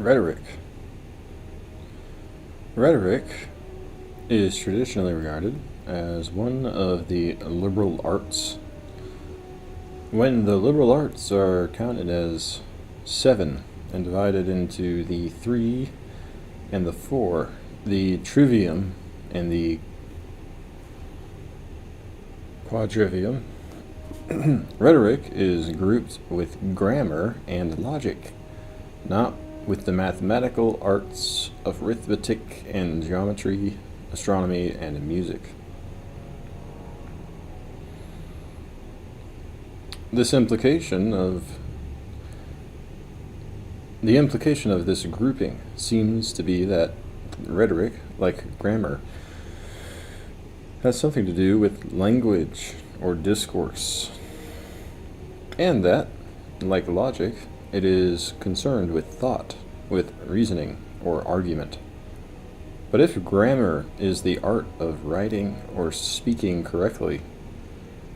Rhetoric. Rhetoric is traditionally regarded as one of the liberal arts. When the liberal arts are counted as 7 and divided into the 3 and the 4, the trivium and the quadrivium, rhetoric is grouped with grammar and logic, not with the mathematical arts of arithmetic and geometry, astronomy, and music. The implication of this grouping seems to be that rhetoric, like grammar, has something to do with language or discourse, and that, like logic, it is concerned with thought, with reasoning, or argument. But if grammar is the art of writing or speaking correctly,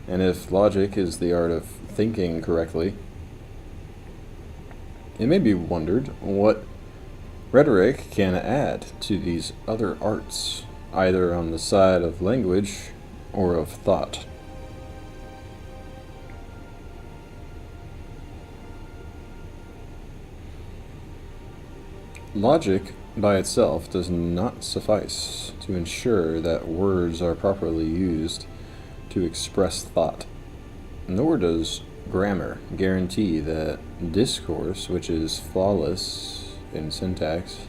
and if logic is the art of thinking correctly, it may be wondered what rhetoric can add to these other arts, either on the side of language or of thought. Logic by itself does not suffice to ensure that words are properly used to express thought, nor does grammar guarantee that discourse, which is flawless in syntax,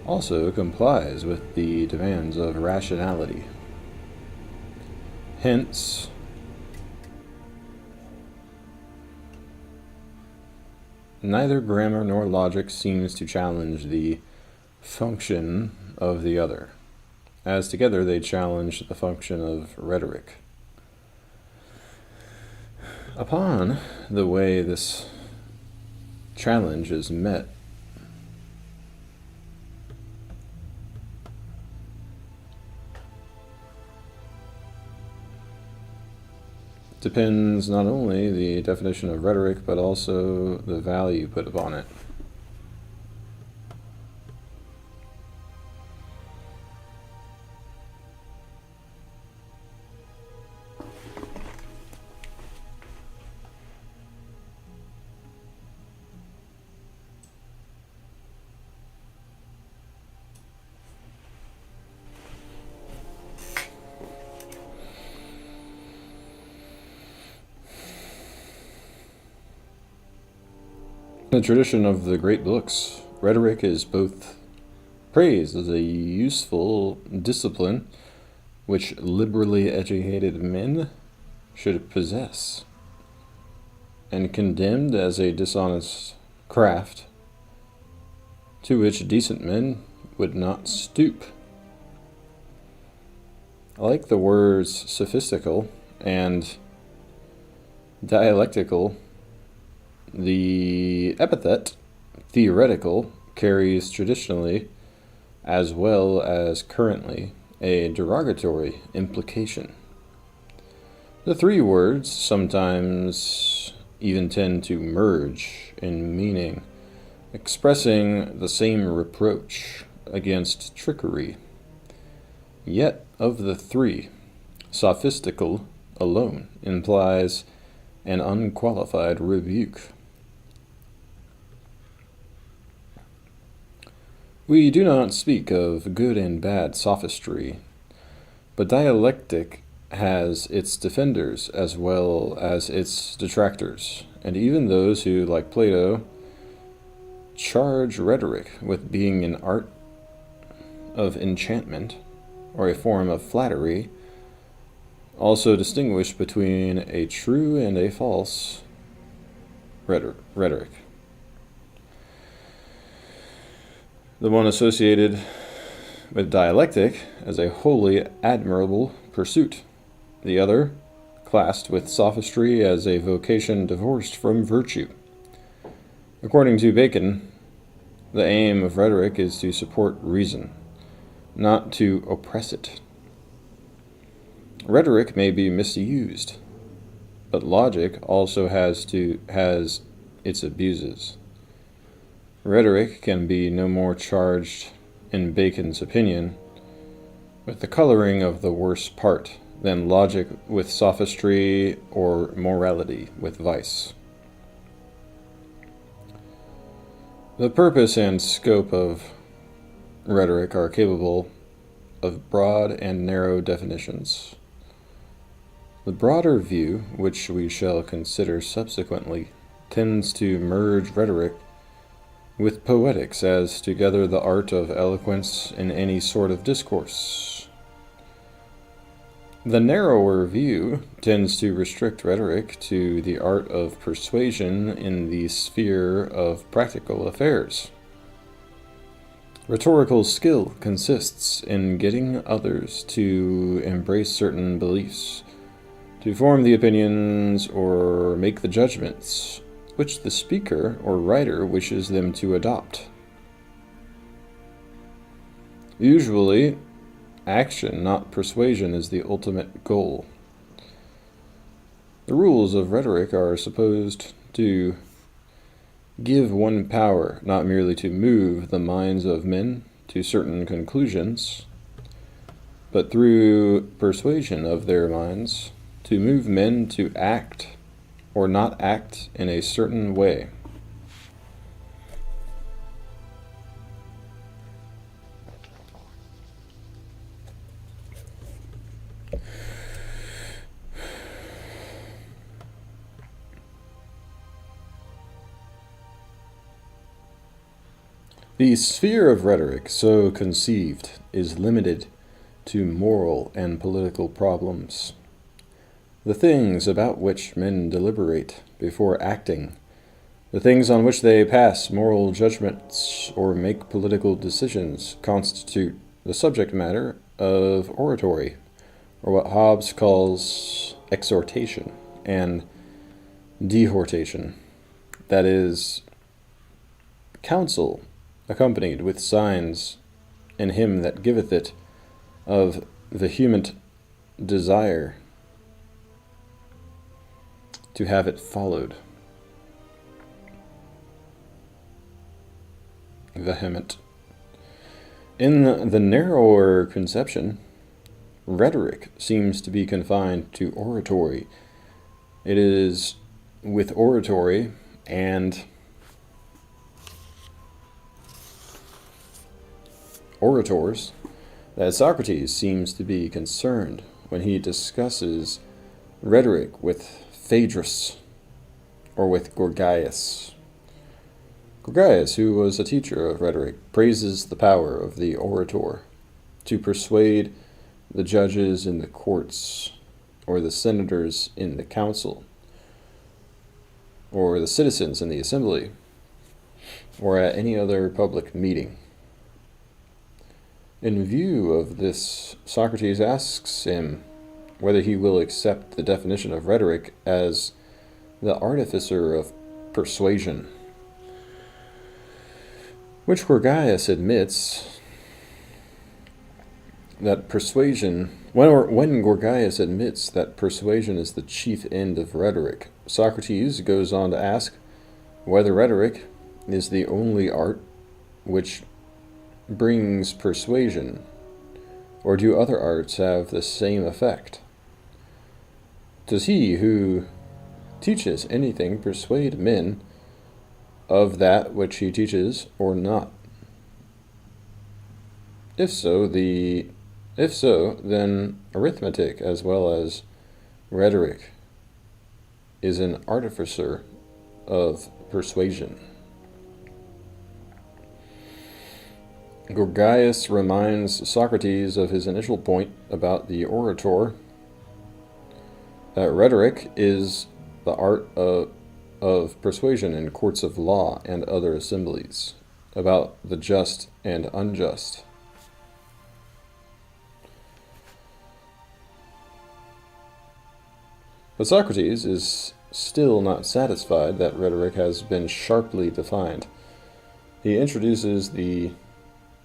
also complies with the demands of rationality. Hence, neither grammar nor logic seems to challenge the function of the other, as together they challenge the function of rhetoric. Upon the way this challenge is met, depends not only the definition of rhetoric, but also the value put upon it. In the tradition of the great books, rhetoric is both praised as a useful discipline which liberally educated men should possess, and condemned as a dishonest craft to which decent men would not stoop. Like the words sophistical and dialectical, the epithet theoretical carries traditionally, as well as currently, a derogatory implication. The 3 words sometimes even tend to merge in meaning, expressing the same reproach against trickery. Yet of the 3, sophistical alone implies an unqualified rebuke. We do not speak of good and bad sophistry, but dialectic has its defenders as well as its detractors, and even those who, like Plato, charge rhetoric with being an art of enchantment or a form of flattery, also distinguish between a true and a false rhetoric. The one associated with dialectic as a wholly admirable pursuit, the other classed with sophistry as a vocation divorced from virtue. According to Bacon, the aim of rhetoric is to support reason, not to oppress it. Rhetoric may be misused, but logic also has its abuses. Rhetoric can be no more charged, in Bacon's opinion, with the coloring of the worst part than logic with sophistry or morality with vice. The purpose and scope of rhetoric are capable of broad and narrow definitions. The broader view, which we shall consider subsequently, tends to merge rhetoric with poetics as together the art of eloquence in any sort of discourse. The narrower view tends to restrict rhetoric to the art of persuasion in the sphere of practical affairs. Rhetorical skill consists in getting others to embrace certain beliefs, to form the opinions or make the judgments which the speaker or writer wishes them to adopt. Usually, action, not persuasion, is the ultimate goal. The rules of rhetoric are supposed to give one power, not merely to move the minds of men to certain conclusions, but through persuasion of their minds, to move men to act or not act in a certain way. The sphere of rhetoric, so conceived, is limited to moral and political problems. The things about which men deliberate before acting, the things on which they pass moral judgments or make political decisions, constitute the subject matter of oratory, or what Hobbes calls exhortation and dehortation, that is, counsel accompanied with signs in him that giveth it of vehement desire to have it followed. Vehement. In the narrower conception, rhetoric seems to be confined to oratory. It is with oratory and orators that Socrates seems to be concerned when he discusses rhetoric with Phaedrus, or with Gorgias. Gorgias, who was a teacher of rhetoric, praises the power of the orator to persuade the judges in the courts, or the senators in the council, or the citizens in the assembly, or at any other public meeting. In view of this, Socrates asks him whether he will accept the definition of rhetoric as the artificer of persuasion, which Gorgias admits that persuasion, when Gorgias admits that persuasion is the chief end of rhetoric, Socrates goes on to ask whether rhetoric is the only art which brings persuasion, or do other arts have the same effect? Does he who teaches anything persuade men of that which he teaches or not? If so, then arithmetic as well as rhetoric is an artificer of persuasion. Gorgias reminds Socrates of his initial point about the orator, that rhetoric is the art of persuasion in courts of law and other assemblies, about the just and unjust. But Socrates is still not satisfied that rhetoric has been sharply defined. He introduces the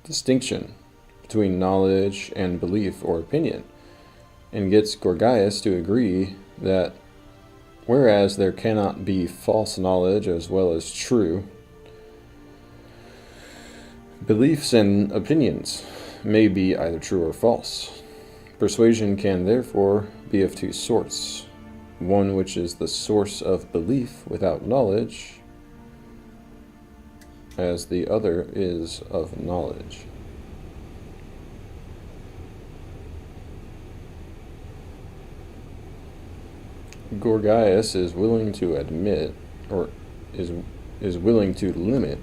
distinction between knowledge and belief or opinion, and gets Gorgias to agree that whereas there cannot be false knowledge as well as true, Beliefs and opinions may be either true or false. Persuasion can therefore be of two sorts: one which is the source of belief without knowledge, as the other is of knowledge. Gorgias is willing to admit, or is willing to limit,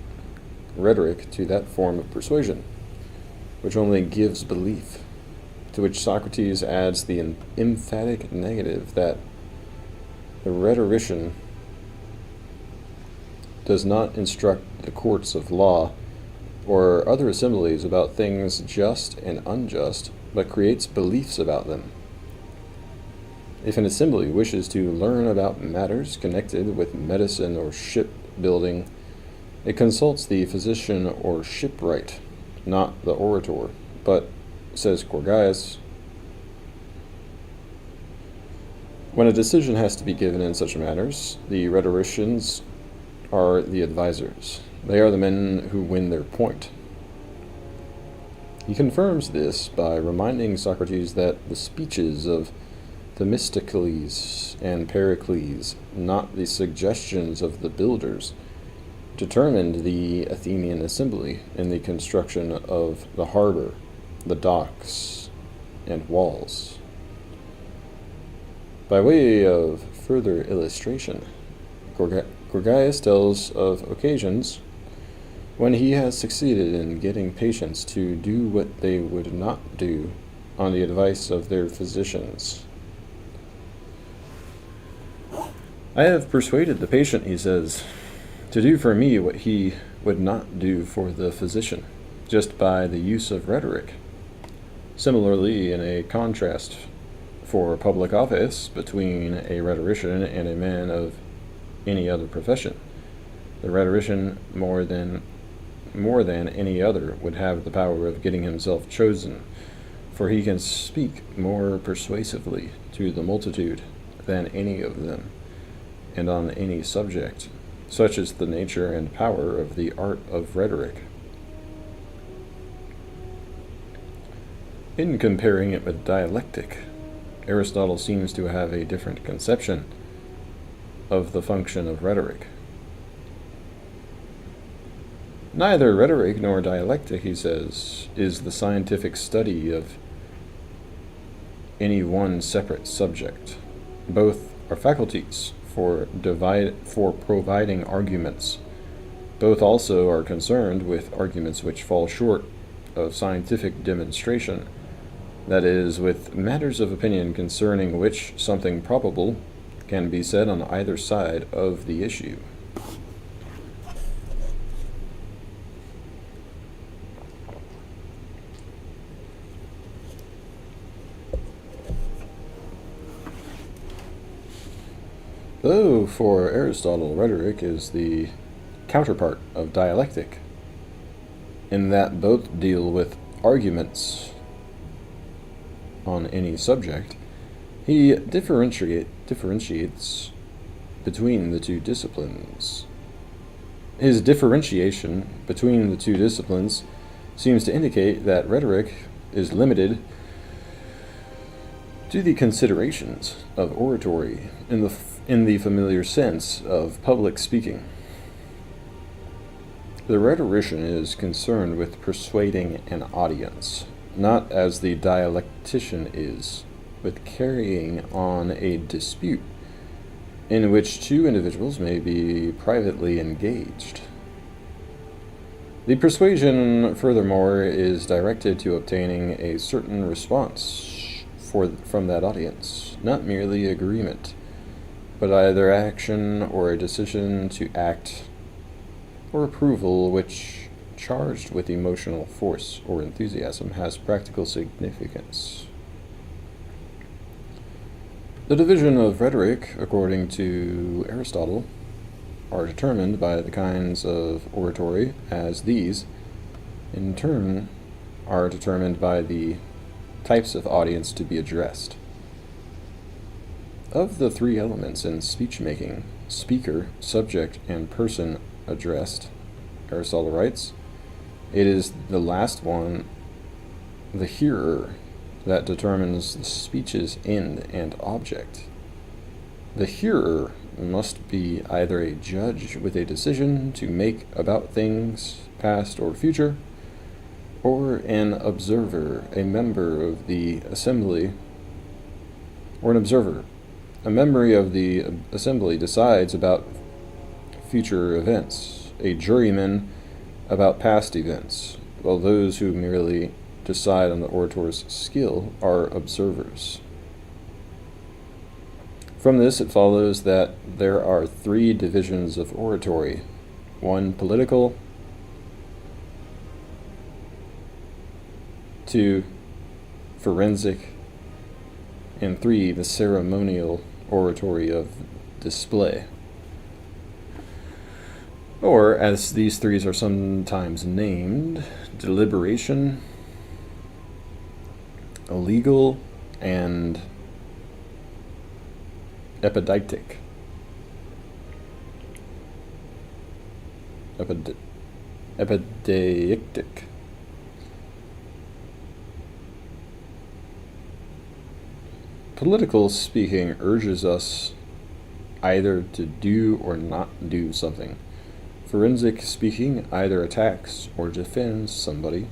rhetoric to that form of persuasion which only gives belief, to which Socrates adds the emphatic negative that the rhetorician does not instruct the courts of law or other assemblies about things just and unjust, but creates beliefs about them. If an assembly wishes to learn about matters connected with medicine or shipbuilding, it consults the physician or shipwright, not the orator. But, says Gorgias, when a decision has to be given in such matters, the rhetoricians are the advisors. They are the men who win their point. He confirms this by reminding Socrates that the speeches of Themistocles and Pericles, not the suggestions of the builders, determined the Athenian assembly in the construction of the harbor, the docks, and walls. By way of further illustration, Gorgias tells of occasions when he has succeeded in getting patients to do what they would not do on the advice of their physicians. I have persuaded the patient, he says, to do for me what he would not do for the physician, just by the use of rhetoric. Similarly, in a contrast for public office between a rhetorician and a man of any other profession, the rhetorician more than any other would have the power of getting himself chosen, for he can speak more persuasively to the multitude than any of them, and on any subject. Such is the nature and power of the art of rhetoric. In comparing it with dialectic, Aristotle seems to have a different conception of the function of rhetoric. Neither rhetoric nor dialectic, he says, is the scientific study of any one separate subject. Both are faculties for providing arguments. Both also are concerned with arguments which fall short of scientific demonstration, that is, with matters of opinion concerning which something probable can be said on either side of the issue. Though for Aristotle, rhetoric is the counterpart of dialectic, in that both deal with arguments on any subject, he differentiates between the two disciplines. His differentiation between the two disciplines seems to indicate that rhetoric is limited to the considerations of oratory in the familiar sense of public speaking. The rhetorician is concerned with persuading an audience, not as the dialectician is, with carrying on a dispute in which two individuals may be privately engaged. The persuasion, furthermore, is directed to obtaining a certain response from that audience, not merely agreement, but either action or a decision to act, or approval which, charged with emotional force or enthusiasm, has practical significance. The division of rhetoric, according to Aristotle, are determined by the kinds of oratory, as these, in turn, are determined by the types of audience to be addressed. Of the three elements in speech-making, speaker, subject, and person addressed, Aristotle writes, It is the last one, the hearer, that determines the speech's end and object. The hearer must be either a judge with a decision to make about things, past or future, or an observer, a member of the assembly, or an observer. A member of the assembly decides about future events, a juryman about past events, while those who merely decide on the orator's skill are observers. From this, it follows that there are three divisions of oratory: one, political; two, forensic; and three, the ceremonial oratory of display. Or, as these three are sometimes named, deliberation, legal, and epidictic. Epideictic. Political speaking urges us either to do or not do something. Forensic speaking either attacks or defends somebody.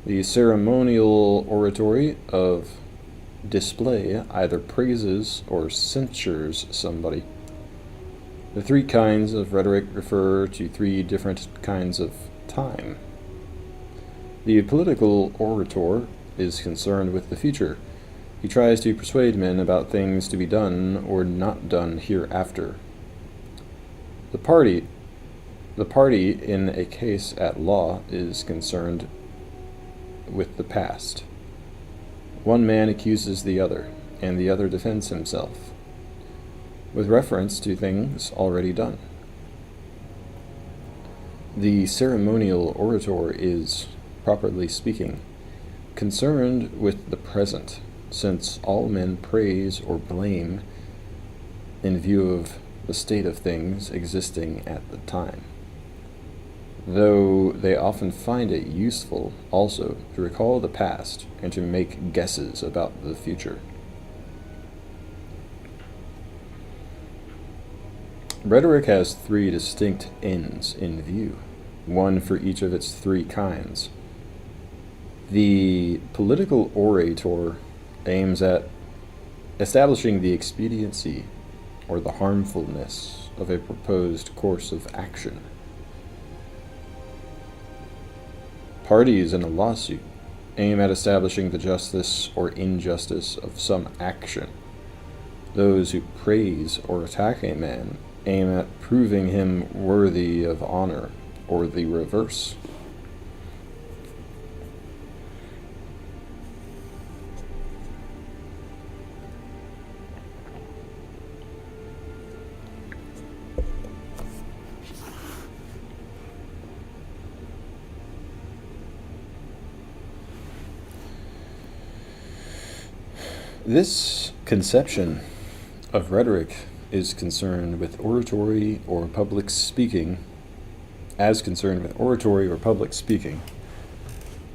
The ceremonial oratory of display either praises or censures somebody. The three kinds of rhetoric refer to three different kinds of time. The political orator is concerned with the future. He tries to persuade men about things to be done or not done hereafter. The party in a case at law is concerned with the past. One man accuses the other, and the other defends himself, with reference to things already done. The ceremonial orator is, properly speaking, concerned with the present, since all men praise or blame in view of the state of things existing at the time, though they often find it useful also to recall the past and to make guesses about the future. Rhetoric has three distinct ends in view, one for each of its three kinds. The political orator aims at establishing the expediency or the harmfulness of a proposed course of action. Parties in a lawsuit aim at establishing the justice or injustice of some action. Those who praise or attack a man aim at proving him worthy of honor, or the reverse. This conception of rhetoric is concerned with oratory or public speaking,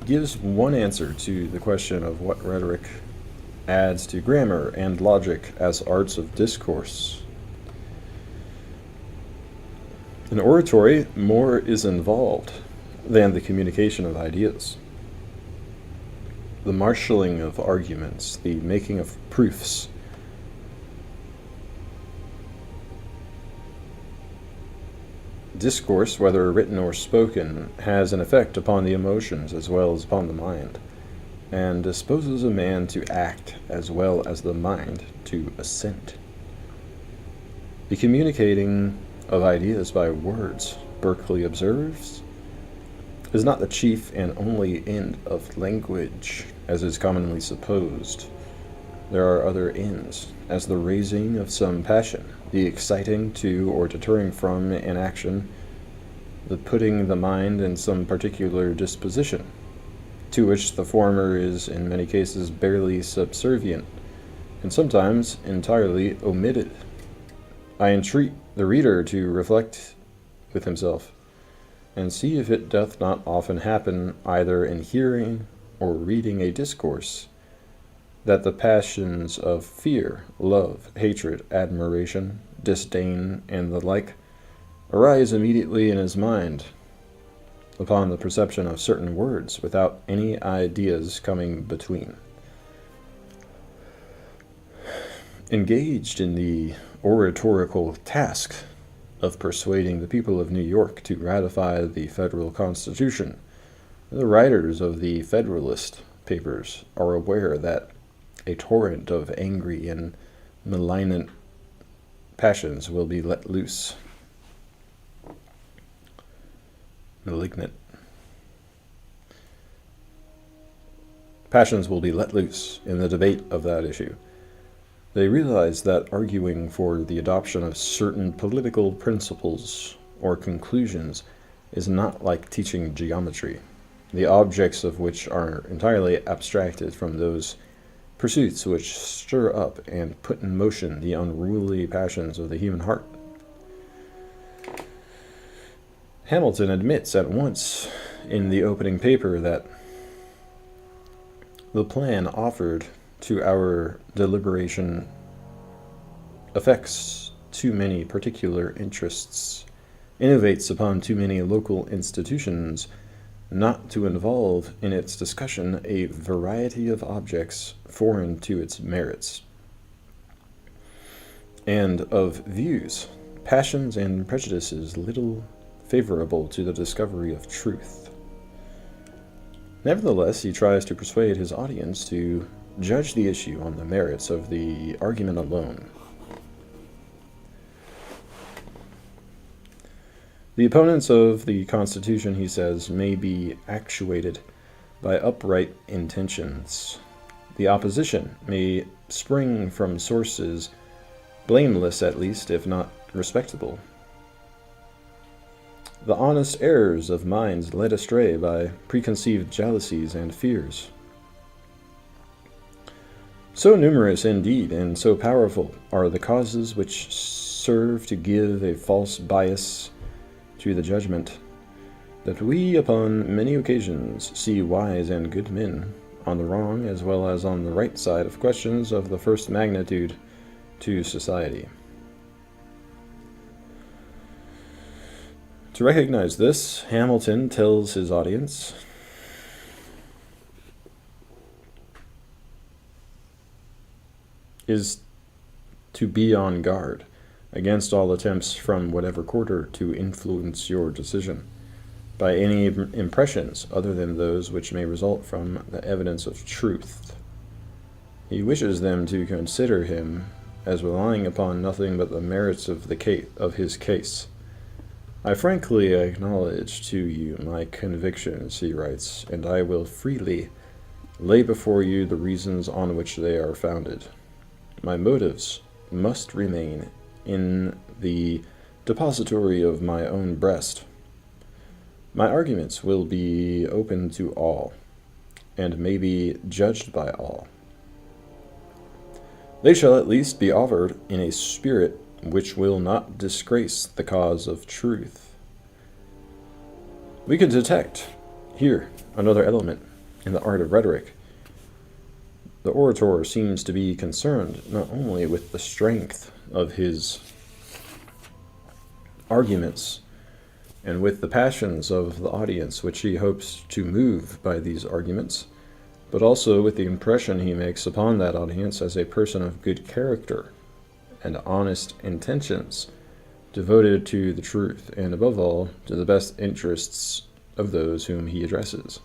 gives one answer to the question of what rhetoric adds to grammar and logic as arts of discourse. In oratory, more is involved than the communication of ideas. The marshalling of arguments, the making of proofs. Discourse, whether written or spoken, has an effect upon the emotions as well as upon the mind, and disposes a man to act as well as the mind to assent. The communicating of ideas by words, Berkeley observes, is not the chief and only end of language, as is commonly supposed. There are other ends, as the raising of some passion, the exciting to or deterring from an action, the putting the mind in some particular disposition, to which the former is in many cases barely subservient, and sometimes entirely omitted. I entreat the reader to reflect with himself and see if it doth not often happen, either in hearing or reading a discourse, that the passions of fear, love, hatred, admiration, disdain, and the like arise immediately in his mind upon the perception of certain words, without any ideas coming between. Engaged in the oratorical task of persuading the people of New York to ratify the federal Constitution, the writers of the Federalist Papers are aware that a torrent of angry and malignant passions will be let loose. Malignant. Passions will be let loose in the debate of that issue. They realize that arguing for the adoption of certain political principles or conclusions is not like teaching geometry, the objects of which are entirely abstracted from those pursuits which stir up and put in motion the unruly passions of the human heart. Hamilton admits at once in the opening paper that the plan offered to our deliberation affects too many particular interests, innovates upon too many local institutions, not to involve in its discussion a variety of objects foreign to its merits, and of views, passions, and prejudices little favorable to the discovery of truth. Nevertheless, he tries to persuade his audience to judge the issue on the merits of the argument alone. The opponents of the Constitution, he says, may be actuated by upright intentions. The opposition may spring from sources blameless, at least, if not respectable. The honest errors of minds led astray by preconceived jealousies and fears. So numerous, indeed, and so powerful are the causes which serve to give a false bias to the judgment, that we upon many occasions see wise and good men on the wrong as well as on the right side of questions of the first magnitude to society. To recognize this, Hamilton tells his audience is to be on guard against all attempts from whatever quarter to influence your decision by any impressions other than those which may result from the evidence of truth. He wishes them to consider him as relying upon nothing but the merits of his case. I frankly acknowledge to you my convictions, he writes, and I will freely lay before you the reasons on which they are founded. My motives must remain in the depository of my own breast. My arguments will be open to all, and may be judged by all. They shall at least be offered in a spirit which will not disgrace the cause of truth. We can detect here another element in the art of rhetoric. The orator seems to be concerned not only with the strength of his arguments and with the passions of the audience which he hopes to move by these arguments, but also with the impression he makes upon that audience as a person of good character and honest intentions, devoted to the truth and, above all, to the best interests of those whom he addresses.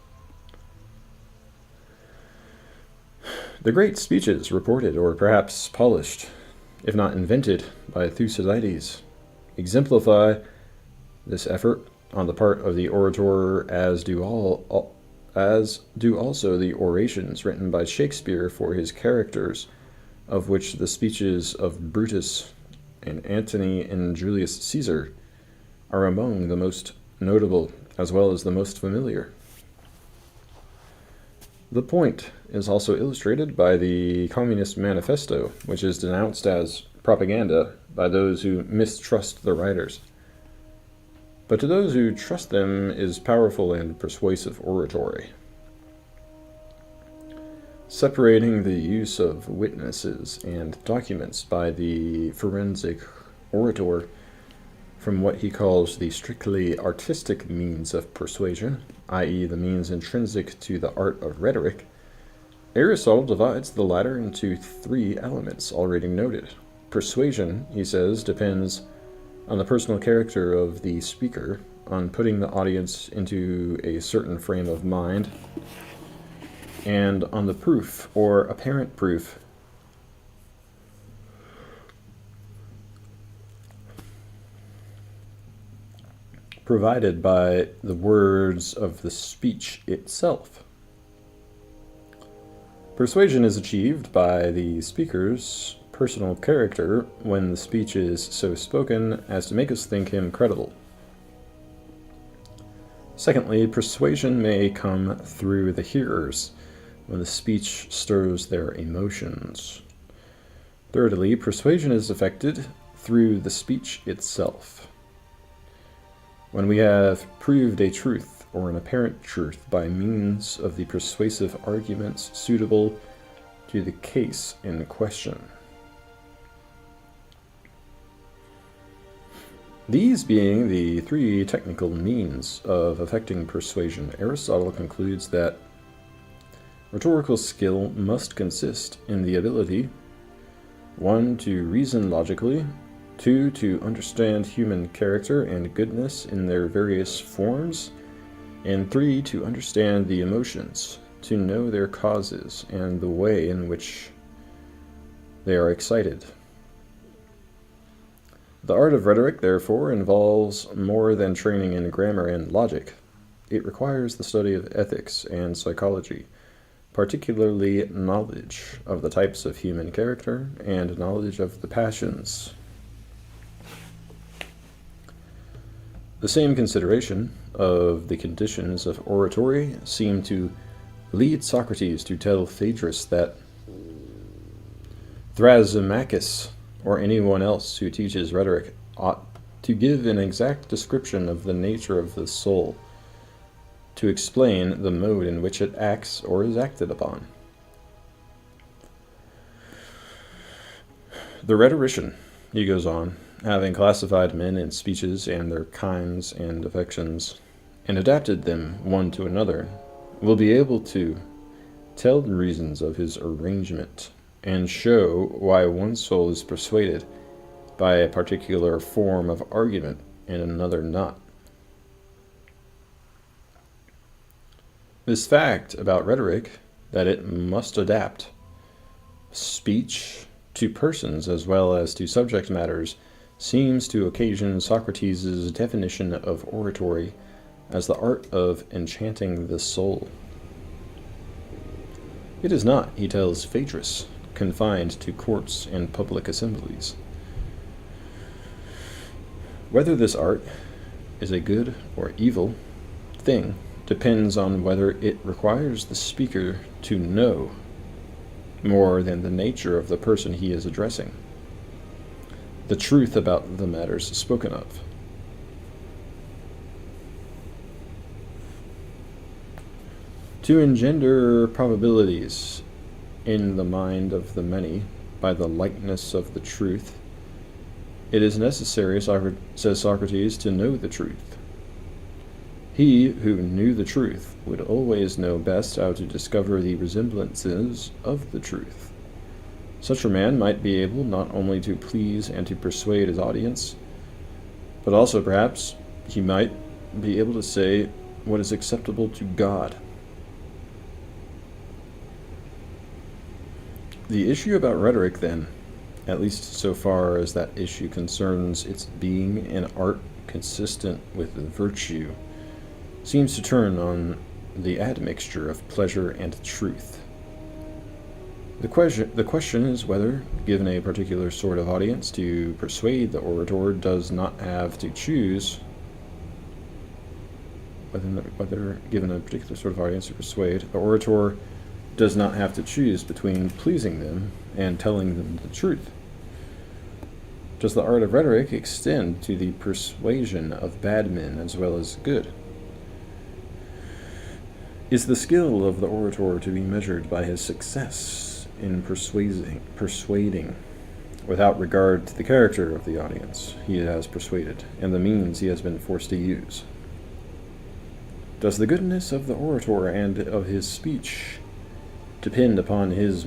The great speeches reported, or perhaps polished, if not invented, by Thucydides, exemplify this effort on the part of the orator, as do also the orations written by Shakespeare for his characters, of which the speeches of Brutus and Antony and Julius Caesar are among the most notable as well as the most familiar. The point is also illustrated by the Communist Manifesto, which is denounced as propaganda by those who mistrust the writers. but to those who trust them is powerful and persuasive oratory. Separating the use of witnesses and documents by the forensic orator from what he calls the strictly artistic means of persuasion, i.e. the means intrinsic to the art of rhetoric, Aristotle divides the latter into three elements already noted. Persuasion, he says, depends on the personal character of the speaker, on putting the audience into a certain frame of mind, and on the proof, or apparent proof, provided by the words of the speech itself. Persuasion is achieved by the speaker's personal character when the speech is so spoken as to make us think him credible. Secondly, persuasion may come through the hearers when the speech stirs their emotions. Thirdly, persuasion is effected through the speech itself. When we have proved a truth or an apparent truth by means of the persuasive arguments suitable to the case in question. These being the three technical means of effecting persuasion, Aristotle concludes that rhetorical skill must consist in the ability, 1. to reason logically, 2. to understand human character and goodness in their various forms, and 3. to understand the emotions, to know their causes and the way in which they are excited. The art of rhetoric, therefore, involves more than training in grammar and logic. It requires the study of ethics and psychology, particularly knowledge of the types of human character and knowledge of the passions. The same consideration of the conditions of oratory seemed to lead Socrates to tell Phaedrus that Thrasymachus, or anyone else who teaches rhetoric, ought to give an exact description of the nature of the soul, to explain the mode in which it acts or is acted upon. The rhetorician, he goes on, having classified men in speeches and their kinds and affections, and adapted them one to another, will be able to tell the reasons of his arrangement, and show why one soul is persuaded by a particular form of argument and another not. This fact about rhetoric, that it must adapt speech to persons as well as to subject matters, seems to occasion Socrates' definition of oratory as the art of enchanting the soul. It is not, he tells Phaedrus, confined to courts and public assemblies. Whether this art is a good or evil thing depends on whether it requires the speaker to know more than the nature of the person he is addressing, the truth about the matters spoken of. To engender probabilities in the mind of the many by the likeness of the truth, it is necessary, says Socrates, to know the truth. He who knew the truth would always know best how to discover the resemblances of the truth. Such a man might be able not only to please and to persuade his audience, but also perhaps he might be able to say what is acceptable to God. The issue about rhetoric, then, at least so far as that issue concerns its being an art consistent with virtue, seems to turn on the admixture of pleasure and truth. The question is whether, given a particular sort of audience to persuade, the orator does not have to choose, whether given a particular sort of audience to persuade, the orator does not have to choose between pleasing them and telling them the truth. Does the art of rhetoric extend to the persuasion of bad men as well as good? Is the skill of the orator to be measured by his success in persuading, without regard to the character of the audience he has persuaded and the means he has been forced to use? Does the goodness of the orator and of his speech depend upon his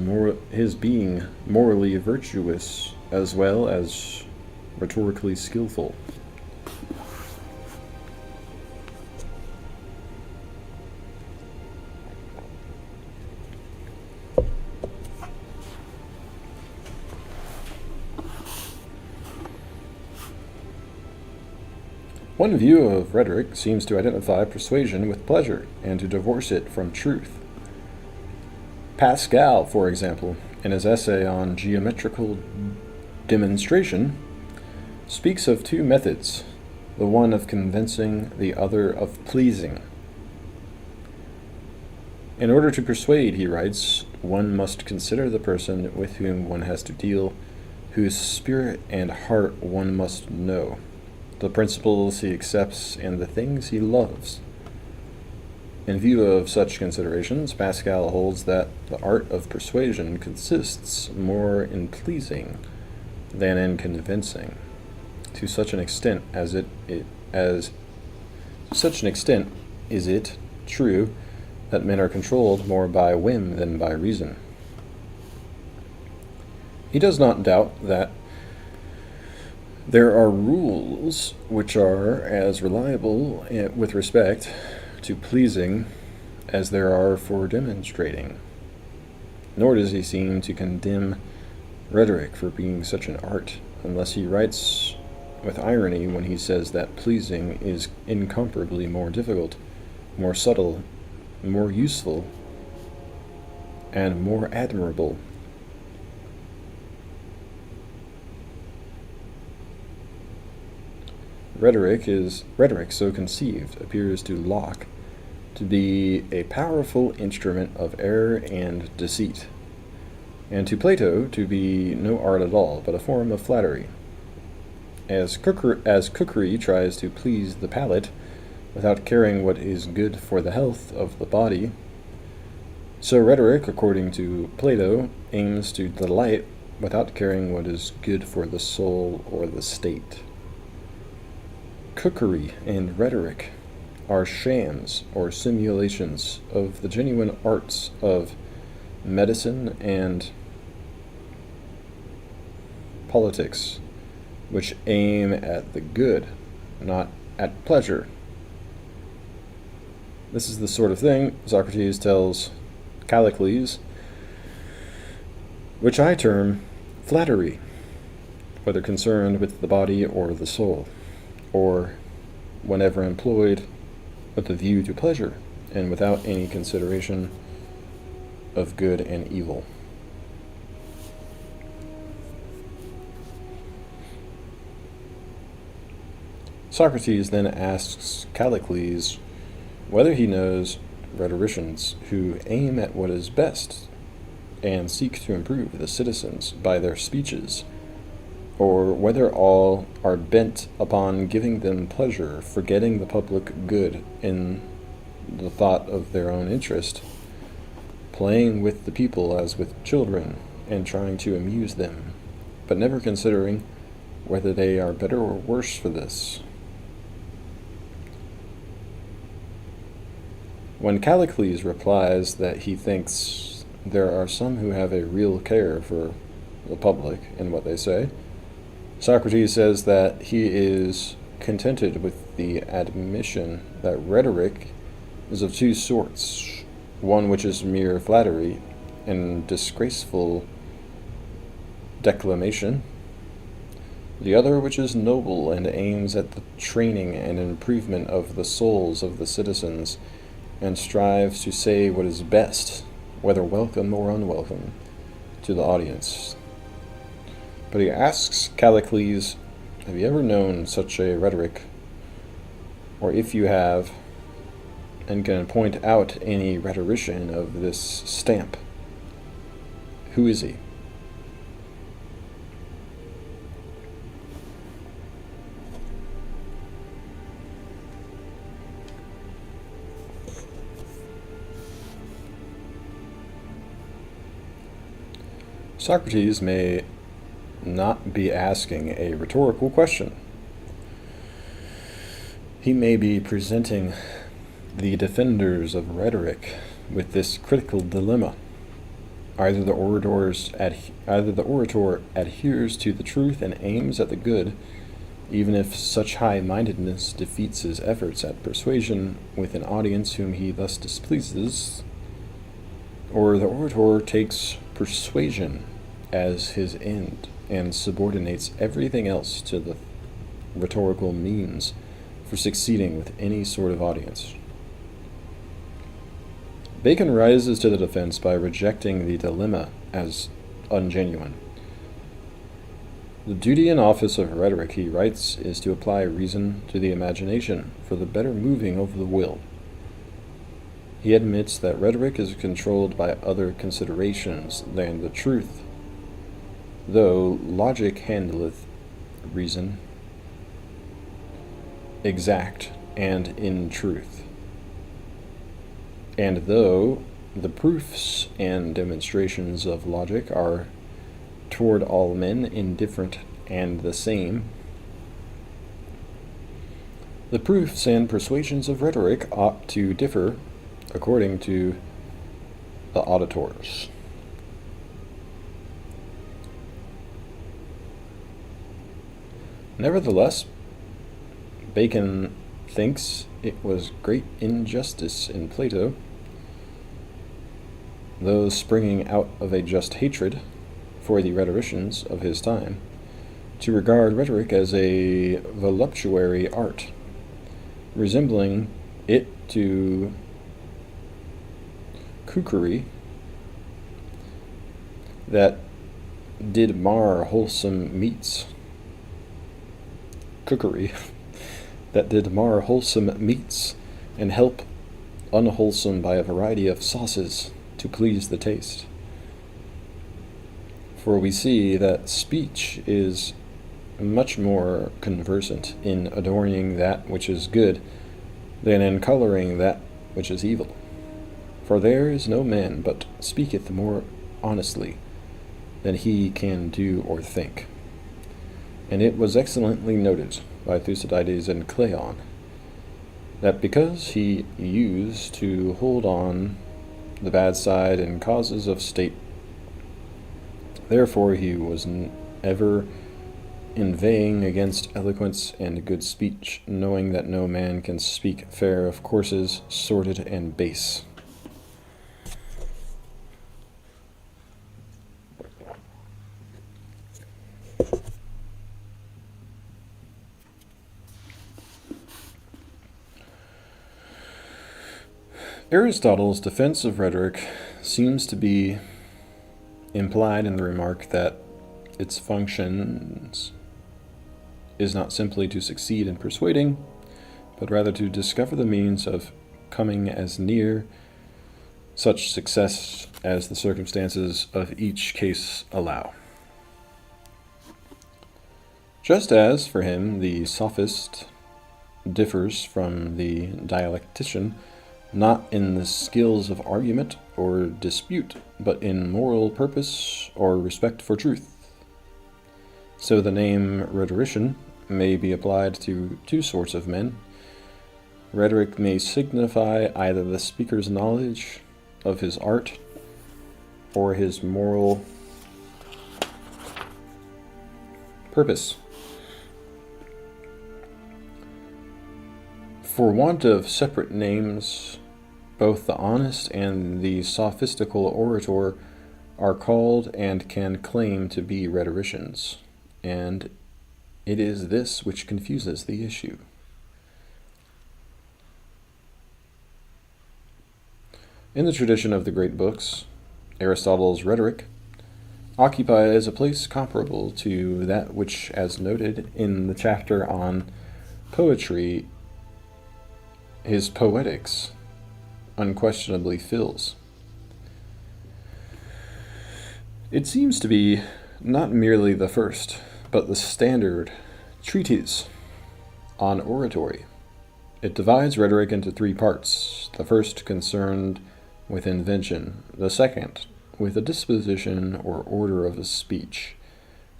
being morally virtuous as well as rhetorically skillful? One view of rhetoric seems to identify persuasion with pleasure and to divorce it from truth. Pascal, for example, in his essay on geometrical demonstration, speaks of two methods, the one of convincing, the other of pleasing. In order to persuade, he writes, one must consider the person with whom one has to deal, whose spirit and heart one must know, the principles he accepts, and the things he loves. In view of such considerations, Pascal holds that the art of persuasion consists more in pleasing than in convincing, to such an extent is it true that men are controlled more by whim than by reason. He does not doubt that there are rules which are as reliable with respect to pleasing as there are for demonstrating, nor does he seem to condemn rhetoric for being such an art, unless he writes with irony when he says that pleasing is incomparably more difficult, more subtle, more useful, and more admirable. Rhetoric so conceived appears to Locke to be a powerful instrument of error and deceit, and to Plato to be no art at all, but a form of flattery. As cookery tries to please the palate without caring what is good for the health of the body, so rhetoric, according to Plato, aims to delight without caring what is good for the soul or the state. Cookery and rhetoric are shams or simulations of the genuine arts of medicine and politics, which aim at the good, not at pleasure. This is the sort of thing Socrates tells Callicles, which I term flattery, whether concerned with the body or the soul, or whenever employed with a view to pleasure and without any consideration of good and evil. Socrates then asks Callicles whether he knows rhetoricians who aim at what is best and seek to improve the citizens by their speeches, or whether all are bent upon giving them pleasure, forgetting the public good in the thought of their own interest, playing with the people as with children, and trying to amuse them, but never considering whether they are better or worse for this. When Callicles replies that he thinks there are some who have a real care for the public and what they say, Socrates says that he is contented with the admission that rhetoric is of two sorts, one which is mere flattery and disgraceful declamation, the other which is noble and aims at the training and improvement of the souls of the citizens, and strives to say what is best, whether welcome or unwelcome, to the audience. But he asks Callicles, have you ever known such a rhetoric? Or if you have, and can point out any rhetorician of this stamp, who is he? Socrates may not be asking a rhetorical question. He may be presenting the defenders of rhetoric with this critical dilemma. Either the orator adheres to the truth and aims at the good, even if such high-mindedness defeats his efforts at persuasion with an audience whom he thus displeases, or the orator takes persuasion as his end and subordinates everything else to the rhetorical means for succeeding with any sort of audience. Bacon rises to the defense by rejecting the dilemma as ungenuine. The duty and office of rhetoric, he writes, is to apply reason to the imagination for the better moving of the will. He admits that rhetoric is controlled by other considerations than the truth, though logic handleth reason exact and in truth. And though the proofs and demonstrations of logic are toward all men indifferent and the same, the proofs and persuasions of rhetoric ought to differ according to the auditors. Nevertheless, Bacon thinks it was great injustice in Plato, though springing out of a just hatred for the rhetoricians of his time, to regard rhetoric as a voluptuary art, resembling it to cookery that did mar wholesome meats. Cookery that did mar wholesome meats and help unwholesome by a variety of sauces to please the taste. For we see that speech is much more conversant in adorning that which is good than in coloring that which is evil. For there is no man but speaketh more honestly than he can do or think. And it was excellently noted by Thucydides and Cleon that because he used to hold on the bad side in causes of state, therefore he was ever inveighing against eloquence and good speech, knowing that no man can speak fair of courses, sordid and base. Aristotle's defense of rhetoric seems to be implied in the remark that its functions is not simply to succeed in persuading, but rather to discover the means of coming as near such success as the circumstances of each case allow. Just as, for him, the sophist differs from the dialectician not in the skills of argument or dispute, but in moral purpose or respect for truth, so the name rhetorician may be applied to two sorts of men. Rhetoric may signify either the speaker's knowledge of his art or his moral purpose. For want of separate names, both the honest and the sophistical orator are called and can claim to be rhetoricians, and it is this which confuses the issue. In the tradition of the great books, Aristotle's Rhetoric occupies a place comparable to that which, as noted in the chapter on poetry, his Poetics unquestionably fills. It seems to be not merely the first, but the standard treatise on oratory. It divides rhetoric into three parts: the first concerned with invention, the second with a disposition or order of a speech.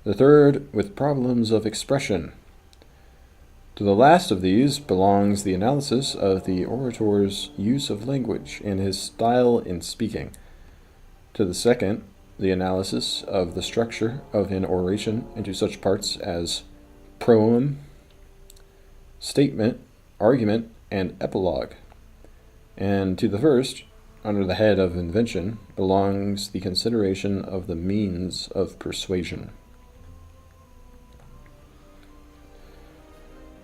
The third with problems of expression. To the last of these belongs the analysis of the orator's use of language and his style in speaking. To the second, the analysis of the structure of an oration into such parts as proem, statement, argument, and epilogue. And to the first, under the head of invention, belongs the consideration of the means of persuasion.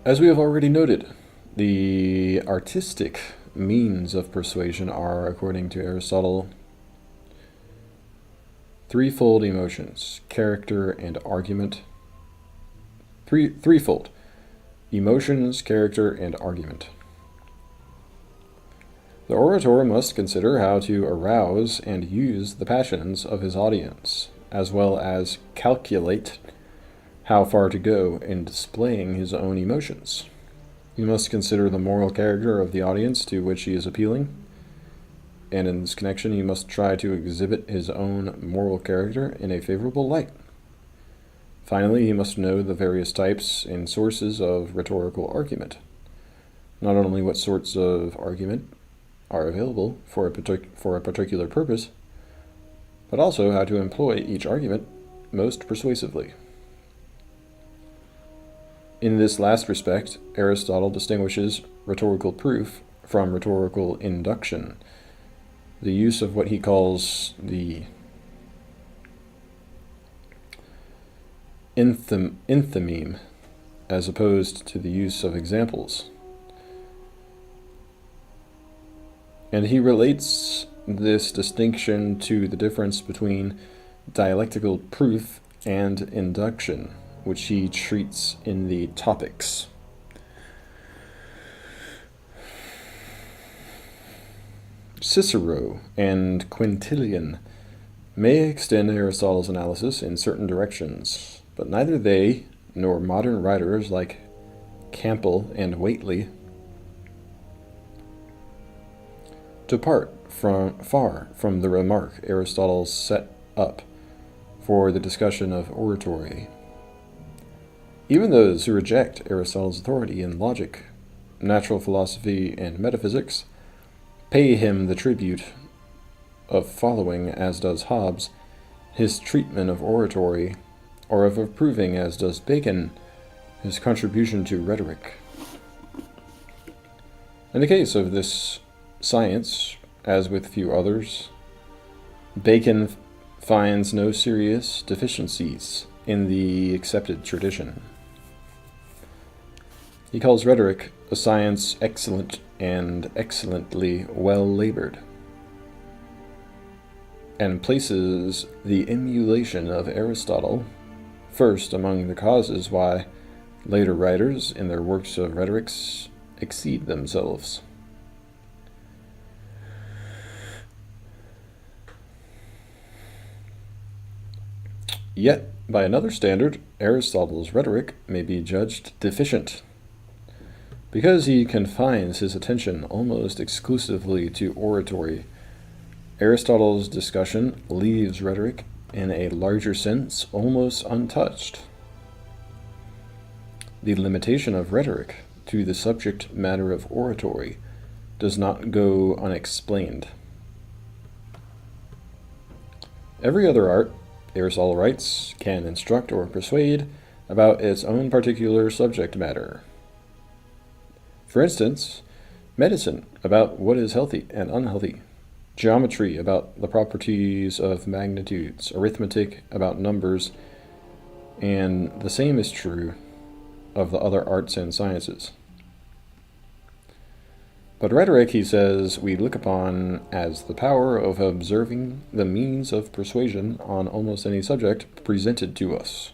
As we have already noted, the artistic means of persuasion are, according to Aristotle, threefold emotions: character and argument. Threefold: emotions, character, and argument. The orator must consider how to arouse and use the passions of his audience, as well as calculate how far to go in displaying his own emotions. He must consider the moral character of the audience to which he is appealing, and in this connection he must try to exhibit his own moral character in a favorable light. Finally, he must know the various types and sources of rhetorical argument, not only what sorts of argument are available for a particular purpose, but also how to employ each argument most persuasively. In this last respect, Aristotle distinguishes rhetorical proof from rhetorical induction, the use of what he calls the enthymeme, as opposed to the use of examples. And he relates this distinction to the difference between dialectical proof and induction, which he treats in the Topics. Cicero and Quintilian may extend Aristotle's analysis in certain directions, but neither they nor modern writers like Campbell and Whately depart far from the remark Aristotle set up for the discussion of oratory. Even those who reject Aristotle's authority in logic, natural philosophy, and metaphysics pay him the tribute of following, as does Hobbes, his treatment of oratory, or of approving, as does Bacon, his contribution to rhetoric. In the case of this science, as with few others, Bacon finds no serious deficiencies in the accepted tradition. He calls rhetoric a science excellent and excellently well labored, and places the emulation of Aristotle first among the causes why later writers in their works of rhetorics exceed themselves. Yet, by another standard, Aristotle's rhetoric may be judged deficient, because he confines his attention almost exclusively to oratory. Aristotle's discussion leaves rhetoric, in a larger sense, almost untouched. The limitation of rhetoric to the subject matter of oratory does not go unexplained. Every other art, Aristotle writes, can instruct or persuade about its own particular subject matter. For instance, medicine about what is healthy and unhealthy, geometry about the properties of magnitudes, arithmetic about numbers, and the same is true of the other arts and sciences. But rhetoric, he says, we look upon as the power of observing the means of persuasion on almost any subject presented to us.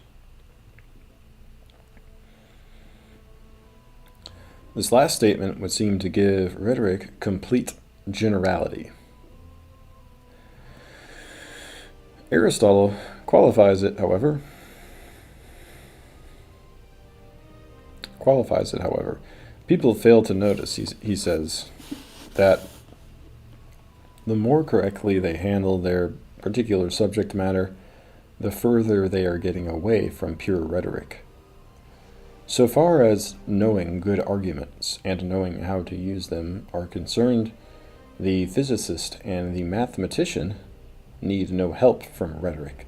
This last statement would seem to give rhetoric complete generality. Aristotle qualifies it, however. People fail to notice, he says, that the more correctly they handle their particular subject matter, the further they are getting away from pure rhetoric. So far as knowing good arguments and knowing how to use them are concerned, the physicist and the mathematician need no help from rhetoric.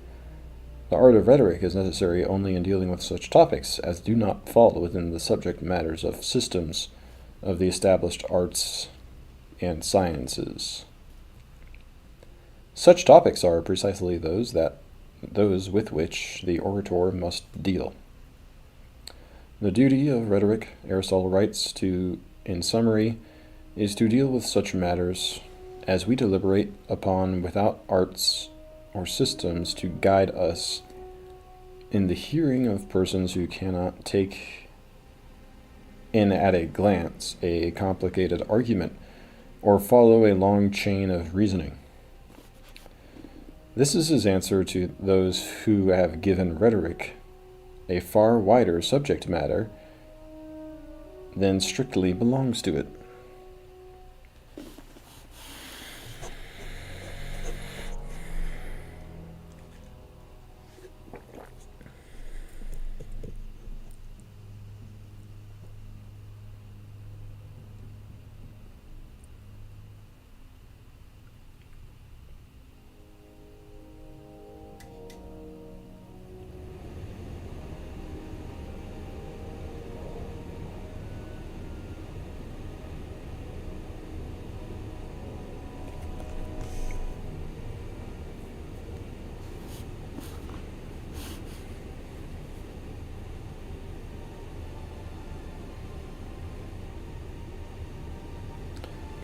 The art of rhetoric is necessary only in dealing with such topics as do not fall within the subject matters of systems of the established arts and sciences. Such topics are precisely those with which the orator must deal. The duty of rhetoric, Aristotle writes, in summary, is to deal with such matters as we deliberate upon without arts or systems to guide us in the hearing of persons who cannot take in at a glance a complicated argument or follow a long chain of reasoning. This is his answer to those who have given rhetoric a far wider subject matter than strictly belongs to it.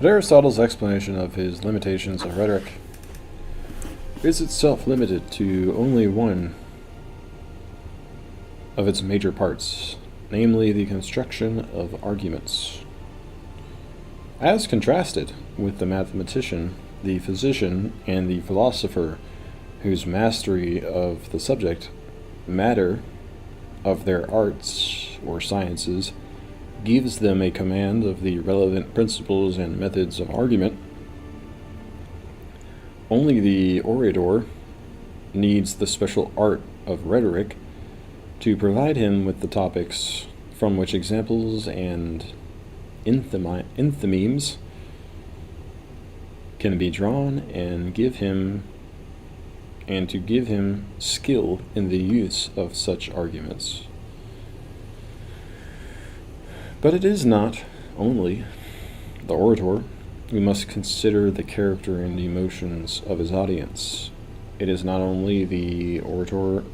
But Aristotle's explanation of his limitations of rhetoric is itself limited to only one of its major parts, namely the construction of arguments. As contrasted with the mathematician, the physician, and the philosopher, whose mastery of the subject matter of their arts or sciences gives them a command of the relevant principles and methods of argument, only the orator needs the special art of rhetoric to provide him with the topics from which examples and enthymemes can be drawn and to give him skill in the use of such arguments. But it is not only the orator who must consider the character and emotions of his audience. It is not only the orator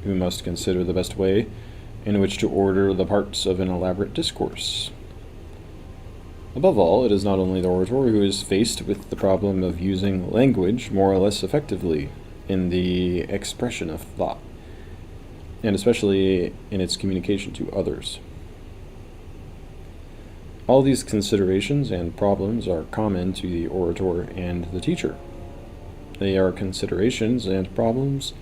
who must consider the best way in which to order the parts of an elaborate discourse. Above all, it is not only the orator who is faced with the problem of using language more or less effectively in the expression of thought, and especially in its communication to others. All these considerations and problems are common to the orator and the teacher. They are considerations and problems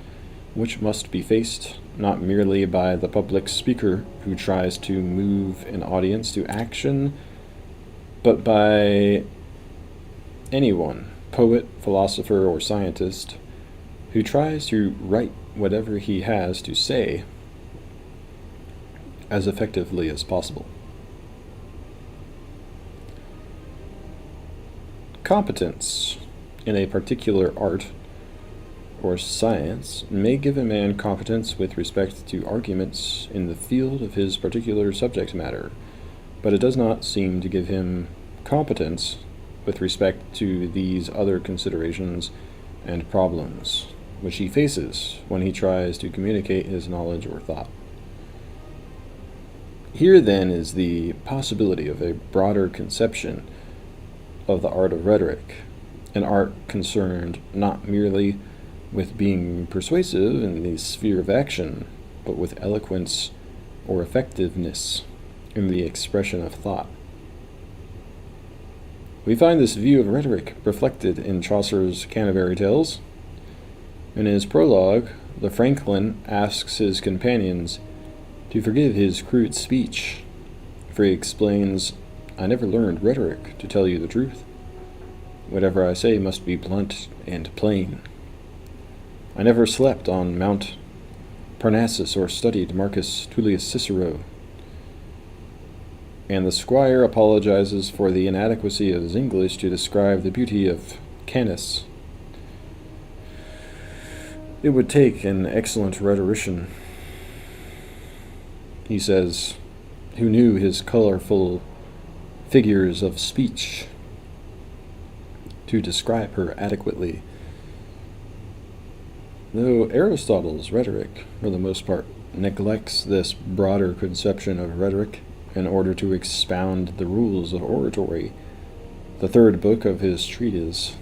which must be faced not merely by the public speaker who tries to move an audience to action, but by anyone, poet, philosopher, or scientist, who tries to write whatever he has to say as effectively as possible. Competence in a particular art or science may give a man competence with respect to arguments in the field of his particular subject matter, but it does not seem to give him competence with respect to these other considerations and problems which he faces when he tries to communicate his knowledge or thought. Here then is the possibility of a broader conception of the art of rhetoric, an art concerned not merely with being persuasive in the sphere of action, but with eloquence or effectiveness in the expression of thought. We find this view of rhetoric reflected in Chaucer's Canterbury Tales. In his prologue, the Franklin asks his companions to forgive his crude speech, for he explains, "I never learned rhetoric, to tell you the truth. Whatever I say must be blunt and plain, I never slept on Mount Parnassus or studied Marcus Tullius Cicero. And the squire apologizes for the inadequacy of his English to describe the beauty of Canis. It would take an excellent rhetorician, he says, who knew his colorful figures of speech to describe her adequately. Though Aristotle's rhetoric, for the most part, neglects this broader conception of rhetoric in order to expound the rules of oratory, the third book of his treatise,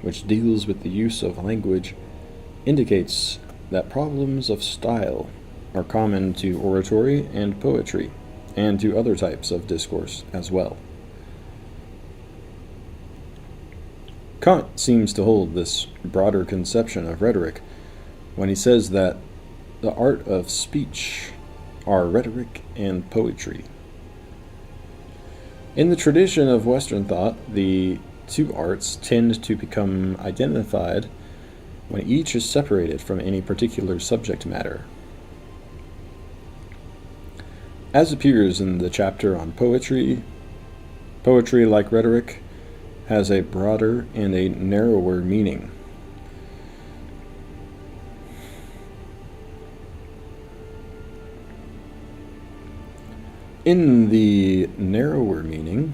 which deals with the use of language, indicates that problems of style are common to oratory and poetry, and to other types of discourse as well. Kant seems to hold this broader conception of rhetoric when he says that the art of speech are rhetoric and poetry. In the tradition of Western thought, the two arts tend to become identified when each is separated from any particular subject matter. As appears in the chapter on poetry, poetry, like rhetoric, has a broader and a narrower meaning. In the narrower meaning,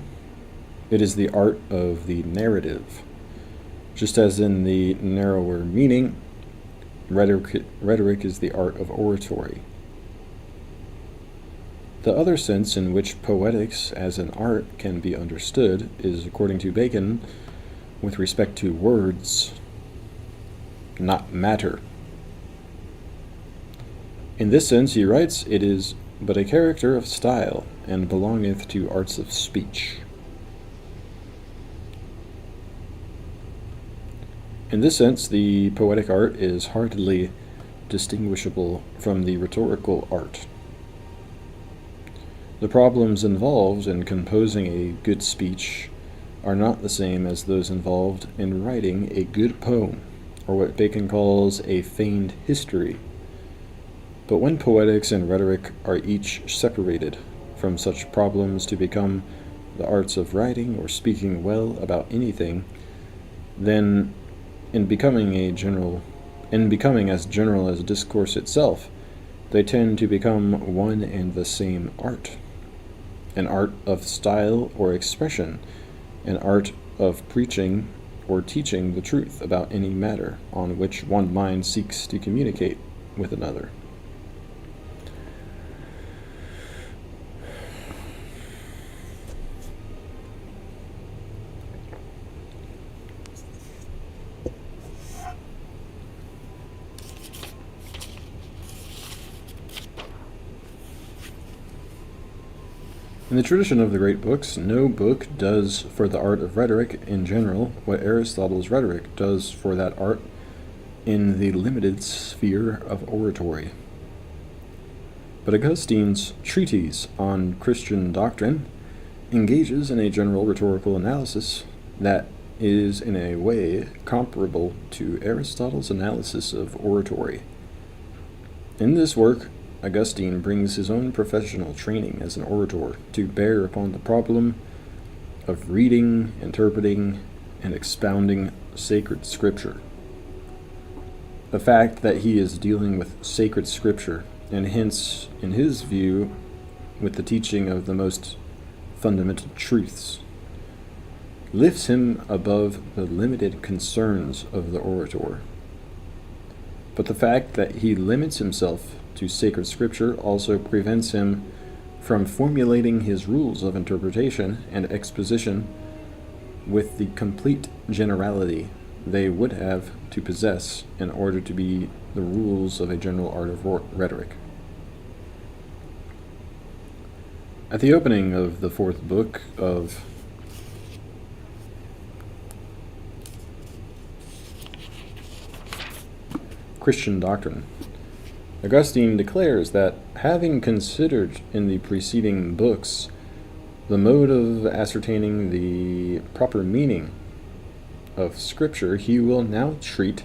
it is the art of the narrative, just as in the narrower meaning, rhetoric is the art of oratory. The other sense in which poetics as an art can be understood is, according to Bacon, with respect to words, not matter. In this sense, he writes, it is but a character of style, and belongeth to arts of speech. In this sense, the poetic art is hardly distinguishable from the rhetorical art. The problems involved in composing a good speech are not the same as those involved in writing a good poem, or what Bacon calls a feigned history. But when poetics and rhetoric are each separated from such problems to become the arts of writing or speaking well about anything, then in becoming as general as discourse itself, they tend to become one and the same art. An art of style or expression, an art of preaching or teaching the truth about any matter on which one mind seeks to communicate with another. In the tradition of the great books, no book does for the art of rhetoric in general what Aristotle's rhetoric does for that art in the limited sphere of oratory. But Augustine's treatise on Christian doctrine engages in a general rhetorical analysis that is in a way comparable to Aristotle's analysis of oratory. In this work, Augustine brings his own professional training as an orator to bear upon the problem of reading, interpreting, and expounding sacred scripture. The fact that he is dealing with sacred scripture, and hence, in his view, with the teaching of the most fundamental truths, lifts him above the limited concerns of the orator. But the fact that he limits himself to sacred scripture also prevents him from formulating his rules of interpretation and exposition with the complete generality they would have to possess in order to be the rules of a general art of rhetoric. At the opening of the fourth book of Christian doctrine, Augustine declares that, having considered in the preceding books the mode of ascertaining the proper meaning of Scripture, he will now treat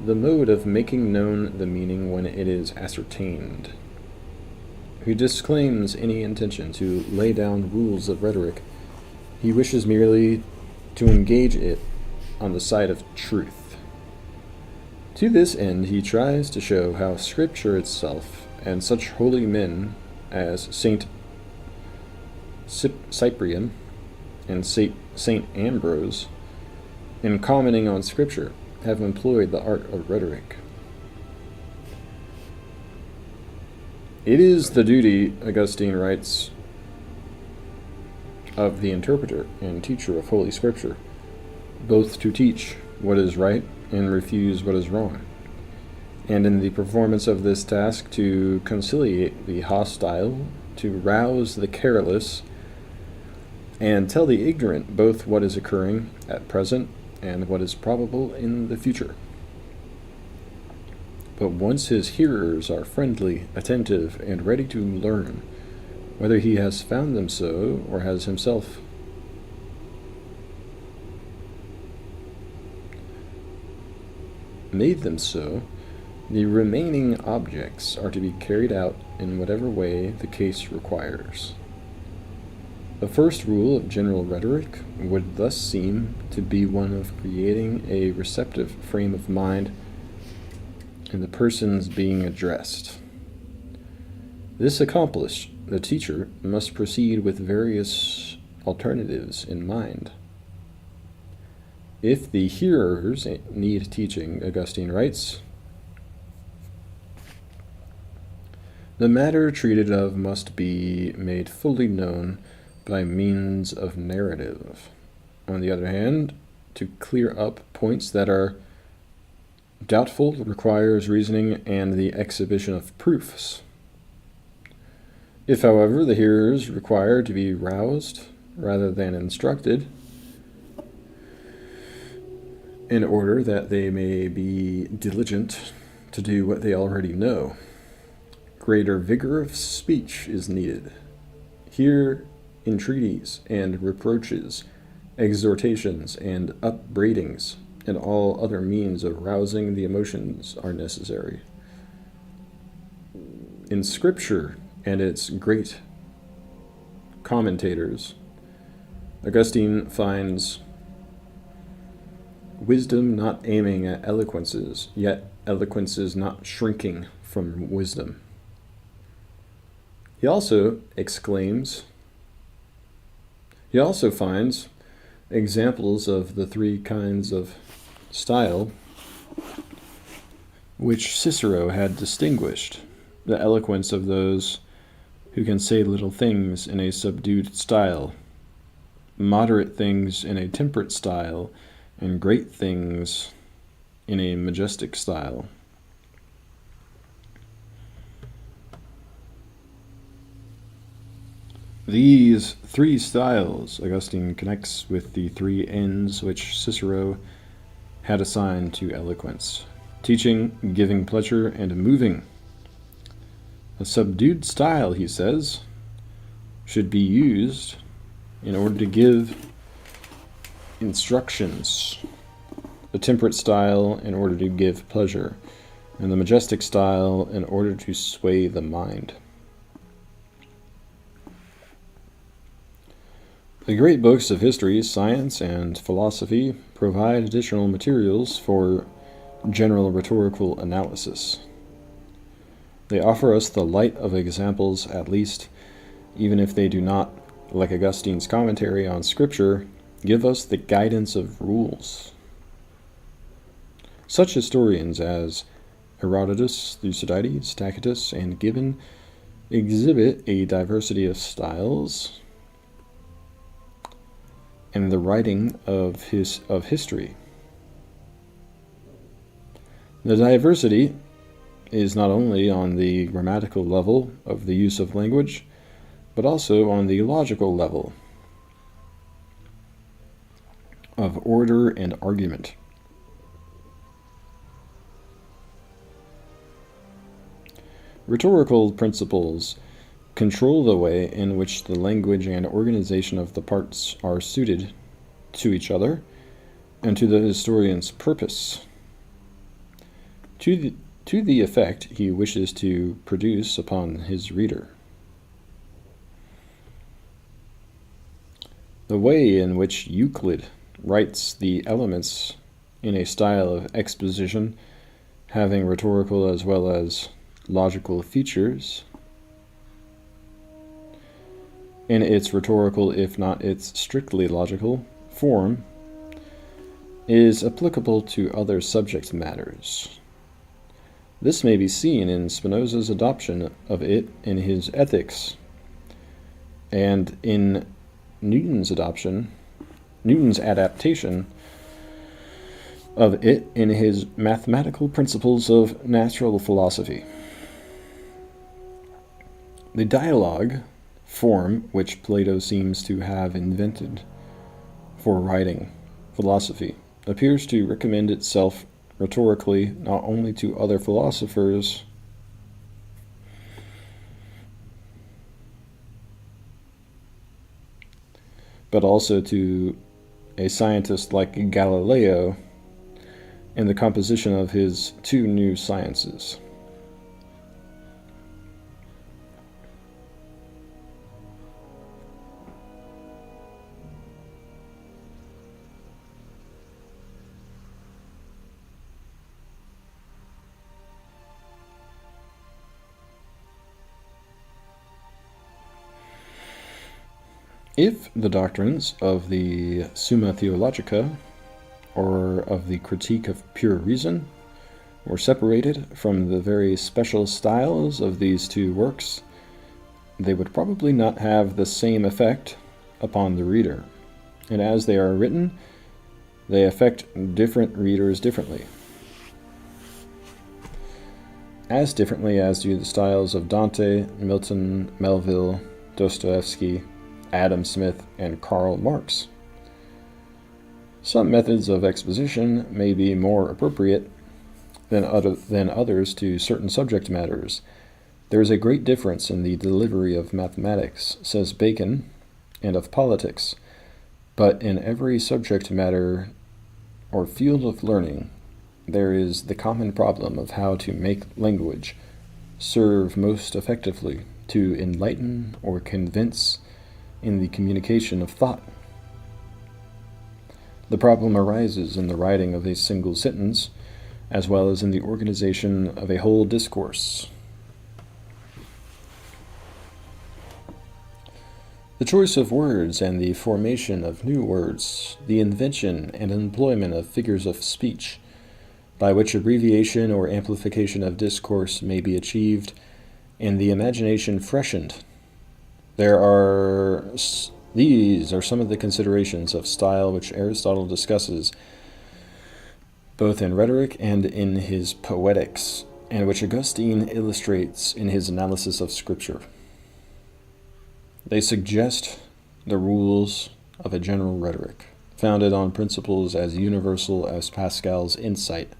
the mode of making known the meaning when it is ascertained. Who disclaims any intention to lay down rules of rhetoric. He wishes merely to engage it on the side of truth. To this end, he tries to show how Scripture itself and such holy men as Saint Cyprian and Saint Ambrose, in commenting on Scripture, have employed the art of rhetoric. It is the duty, Augustine writes, of the interpreter and teacher of Holy Scripture, both to teach what is right and refuse what is wrong, and in the performance of this task to conciliate the hostile, to rouse the careless, and tell the ignorant both what is occurring at present and what is probable in the future. But once his hearers are friendly, attentive, and ready to learn, whether he has found them so or has himself made them so, the remaining objects are to be carried out in whatever way the case requires. The first rule of general rhetoric would thus seem to be one of creating a receptive frame of mind in the persons being addressed. This accomplished, the teacher must proceed with various alternatives in mind. If the hearers need teaching, Augustine writes, the matter treated of must be made fully known by means of narrative. On the other hand, to clear up points that are doubtful requires reasoning and the exhibition of proofs. If, however, the hearers require to be roused rather than instructed, in order that they may be diligent to do what they already know, greater vigor of speech is needed. Here, entreaties and reproaches, exhortations and upbraidings, and all other means of rousing the emotions are necessary. In Scripture and its great commentators, Augustine finds wisdom not aiming at eloquences, yet eloquences not shrinking from wisdom. He also finds examples of the three kinds of style which Cicero had distinguished: the eloquence of those who can say little things in a subdued style, moderate things in a temperate style, and great things in a majestic style. These three styles Augustine connects with the three ends which Cicero had assigned to eloquence: teaching, giving pleasure, and moving. A subdued style, he says, should be used in order to give instructions, the temperate style in order to give pleasure, and the majestic style in order to sway the mind. The great books of history, science, and philosophy provide additional materials for general rhetorical analysis. They offer us the light of examples, at least, even if they do not, like Augustine's commentary on Scripture, give us the guidance of rules. Such historians as Herodotus, Thucydides, Tacitus, and Gibbon exhibit a diversity of styles in the writing of history. The diversity is not only on the grammatical level of the use of language, but also on the logical level of order and argument. Rhetorical principles control the way in which the language and organization of the parts are suited to each other and to the historian's purpose. to the effect he wishes to produce upon his reader. The way in which Euclid writes the elements in a style of exposition having rhetorical as well as logical features, in its rhetorical, if not its strictly logical, form, is applicable to other subject matters. This may be seen in Spinoza's adoption of it in his Ethics, and in Newton's adaptation of it in his Mathematical Principles of Natural Philosophy. The dialogue form which Plato seems to have invented for writing philosophy appears to recommend itself rhetorically not only to other philosophers but also to a scientist like Galileo in the composition of his two new sciences. If the doctrines of the Summa Theologica, or of the Critique of Pure Reason, were separated from the very special styles of these two works, they would probably not have the same effect upon the reader, and as they are written, they affect different readers differently. As differently as do the styles of Dante, Milton, Melville, Dostoevsky, Adam Smith, and Karl Marx. Some methods of exposition may be more appropriate than others to certain subject matters. There is a great difference in the delivery of mathematics, says Bacon, and of politics, but in every subject matter or field of learning, there is the common problem of how to make language serve most effectively to enlighten or convince in the communication of thought. The problem arises in the writing of a single sentence, as well as in the organization of a whole discourse. The choice of words and the formation of new words, the invention and employment of figures of speech, by which abbreviation or amplification of discourse may be achieved, and the imagination freshened. These are some of the considerations of style which Aristotle discusses both in Rhetoric and in his Poetics, and which Augustine illustrates in his analysis of Scripture. They suggest the rules of a general rhetoric, founded on principles as universal as Pascal's insight,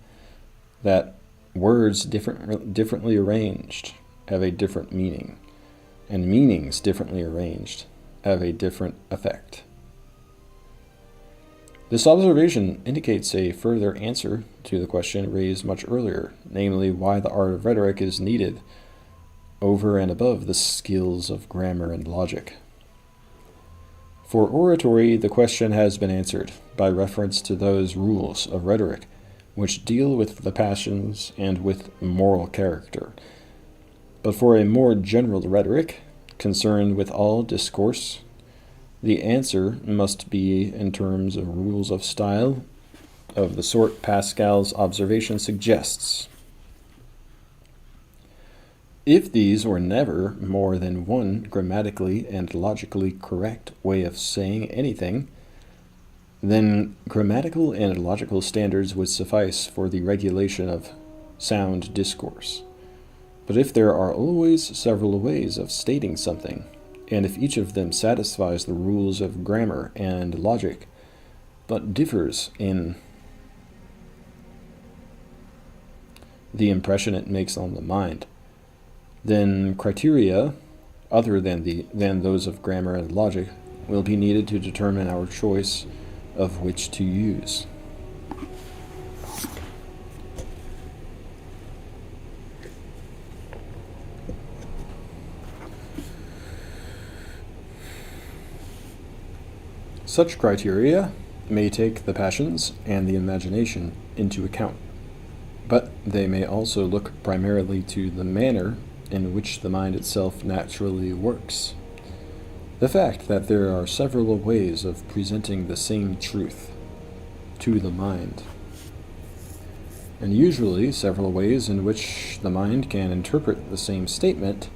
that words differently arranged have a different meaning, and meanings differently arranged have a different effect. This observation indicates a further answer to the question raised much earlier, namely why the art of rhetoric is needed over and above the skills of grammar and logic. For oratory, the question has been answered by reference to those rules of rhetoric which deal with the passions and with moral character. But for a more general rhetoric, concerned with all discourse, the answer must be in terms of rules of style of the sort Pascal's observation suggests. If these were never more than one grammatically and logically correct way of saying anything, then grammatical and logical standards would suffice for the regulation of sound discourse. But if there are always several ways of stating something, and if each of them satisfies the rules of grammar and logic, but differs in the impression it makes on the mind, then criteria other than those of grammar and logic will be needed to determine our choice of which to use. Such criteria may take the passions and the imagination into account, but they may also look primarily to the manner in which the mind itself naturally works. The fact that there are several ways of presenting the same truth to the mind, and usually several ways in which the mind can interpret the same statement,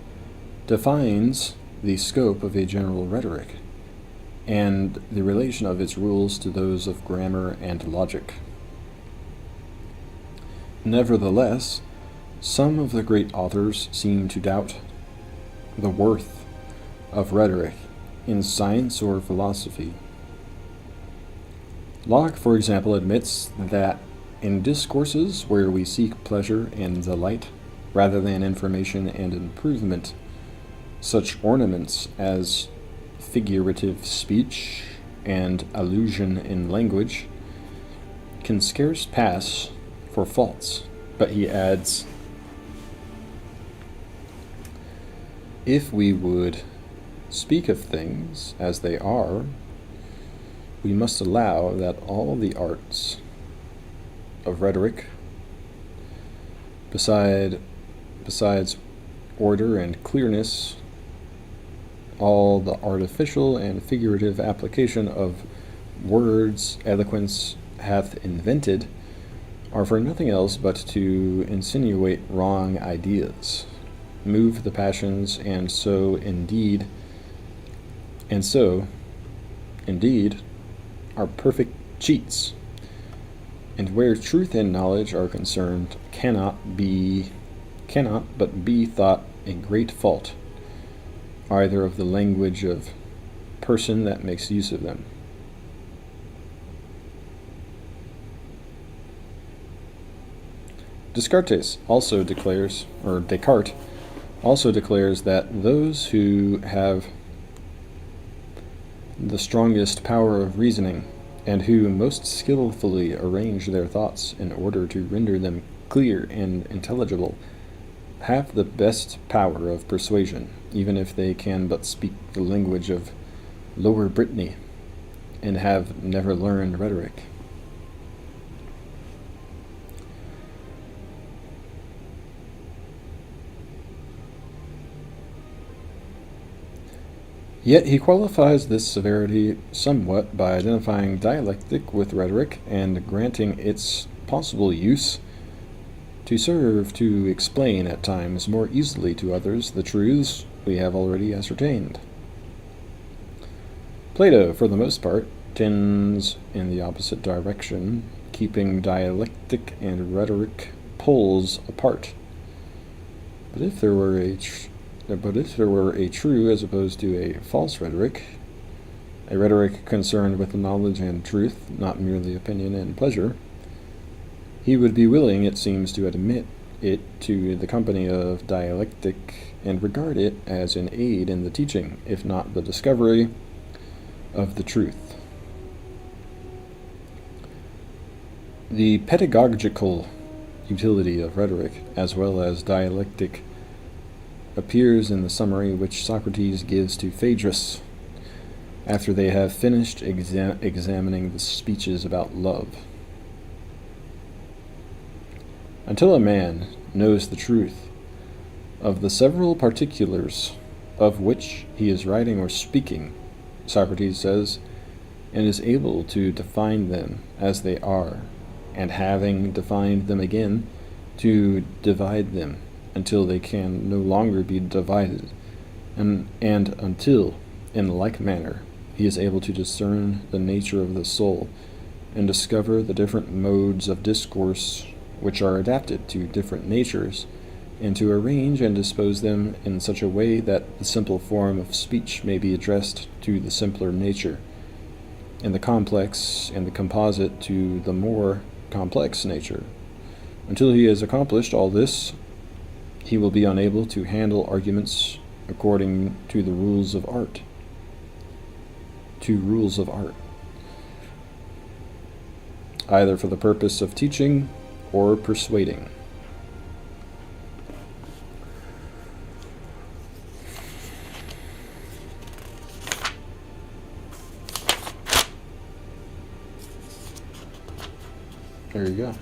defines the scope of a general rhetoric, and the relation of its rules to those of grammar and logic. Nevertheless, some of the great authors seem to doubt the worth of rhetoric in science or philosophy. Locke, for example, admits that in discourses where we seek pleasure and delight rather than information and improvement, such ornaments as figurative speech and allusion in language can scarce pass for false. But he adds, if we would speak of things as they are, we must allow that all the arts of rhetoric, besides order and clearness, all the artificial and figurative application of words eloquence hath invented, are for nothing else but to insinuate wrong ideas, move the passions, and so indeed are perfect cheats, and where truth and knowledge are concerned cannot but be thought a great fault, either of the language of person that makes use of them. Descartes also declares that those who have the strongest power of reasoning, and who most skillfully arrange their thoughts in order to render them clear and intelligible, have the best power of persuasion, even if they can but speak the language of Lower Brittany, and have never learned rhetoric. Yet he qualifies this severity somewhat by identifying dialectic with rhetoric and granting its possible use to serve to explain at times more easily to others the truths we have already ascertained. Plato, for the most part, tends in the opposite direction, keeping dialectic and rhetoric poles apart. But if there were a true as opposed to a false rhetoric, a rhetoric concerned with knowledge and truth, not merely opinion and pleasure, he would be willing, it seems, to admit it to the company of dialectic and regard it as an aid in the teaching, if not the discovery, of the truth. The pedagogical utility of rhetoric, as well as dialectic, appears in the summary which Socrates gives to Phaedrus after they have finished examining the speeches about love. Until a man knows the truth of the several particulars of which he is writing or speaking, Socrates says, and is able to define them as they are, and having defined them again, to divide them until they can no longer be divided, and until, in like manner, he is able to discern the nature of the soul, and discover the different modes of discourse which are adapted to different natures, and to arrange and dispose them in such a way that the simple form of speech may be addressed to the simpler nature, and the complex and the composite to the more complex nature. Until he has accomplished all this, he will be unable to handle arguments according to the rules of art. Either for the purpose of teaching or persuading. There you go.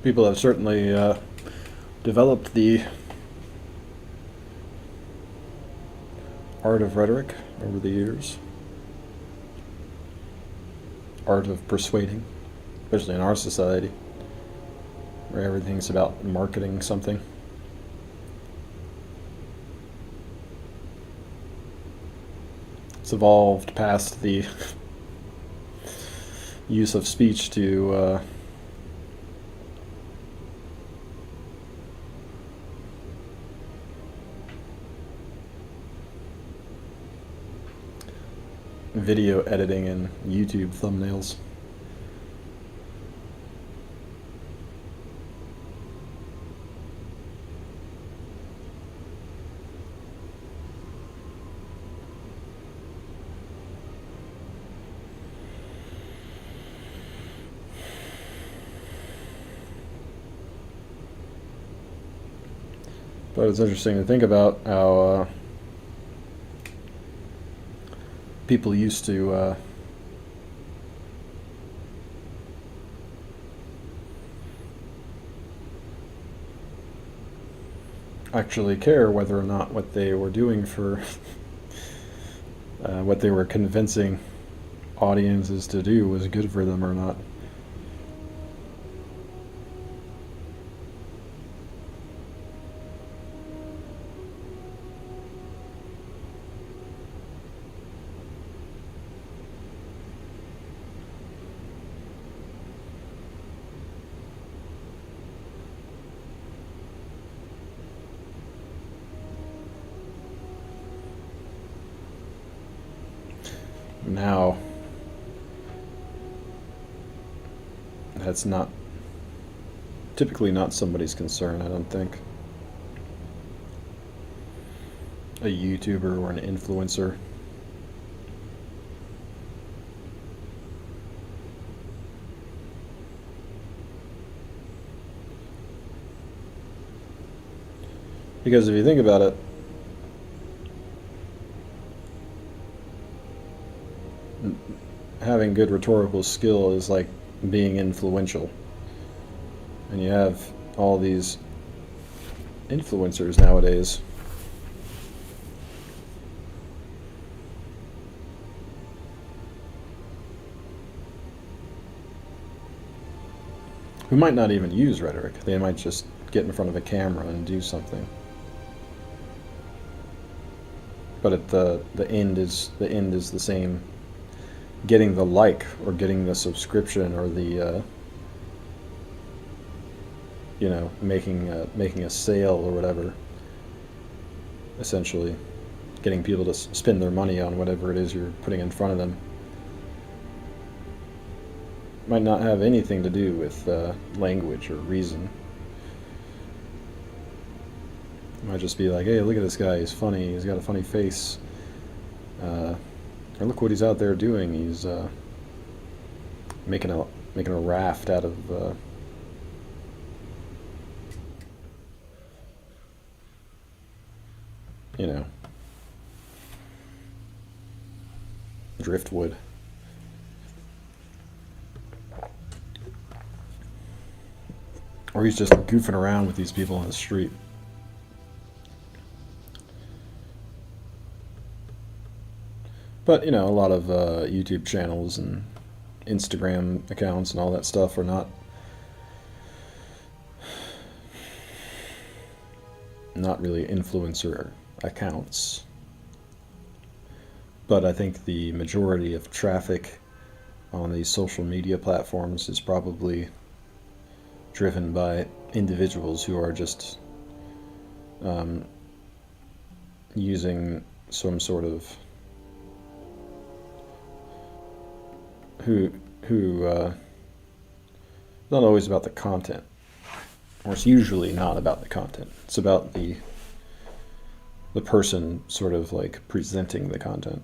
People have certainly developed the art of rhetoric over the years. Art of persuading, especially in our society, where everything's about marketing something. It's evolved past the use of speech to video editing and YouTube thumbnails. But it's interesting to think about how people used to actually care whether or not what they were doing for what they were convincing audiences to do was good for them or not. Now, that's not typically not somebody's concern, I don't think. A YouTuber or an influencer. Because if you think about it, having good rhetorical skill is like being influential. And you have all these influencers nowadays who might not even use rhetoric. They might just get in front of a camera and do something. But the end is the same. Getting the like or getting the subscription or the making a sale or whatever. Essentially, getting people to spend their money on whatever it is you're putting in front of them. Might not have anything to do with language or reason. It might just be like, hey, look at this guy, he's funny, he's got a funny face. Or look what he's out there doing, he's making a raft out of driftwood. Or he's just goofing around with these people on the street. But, a lot of YouTube channels and Instagram accounts and all that stuff are not really influencer accounts. But I think the majority of traffic on these social media platforms is probably driven by individuals who are just using some sort of who not always about the content, or it's usually not about the content. It's about the person sort of like presenting the content.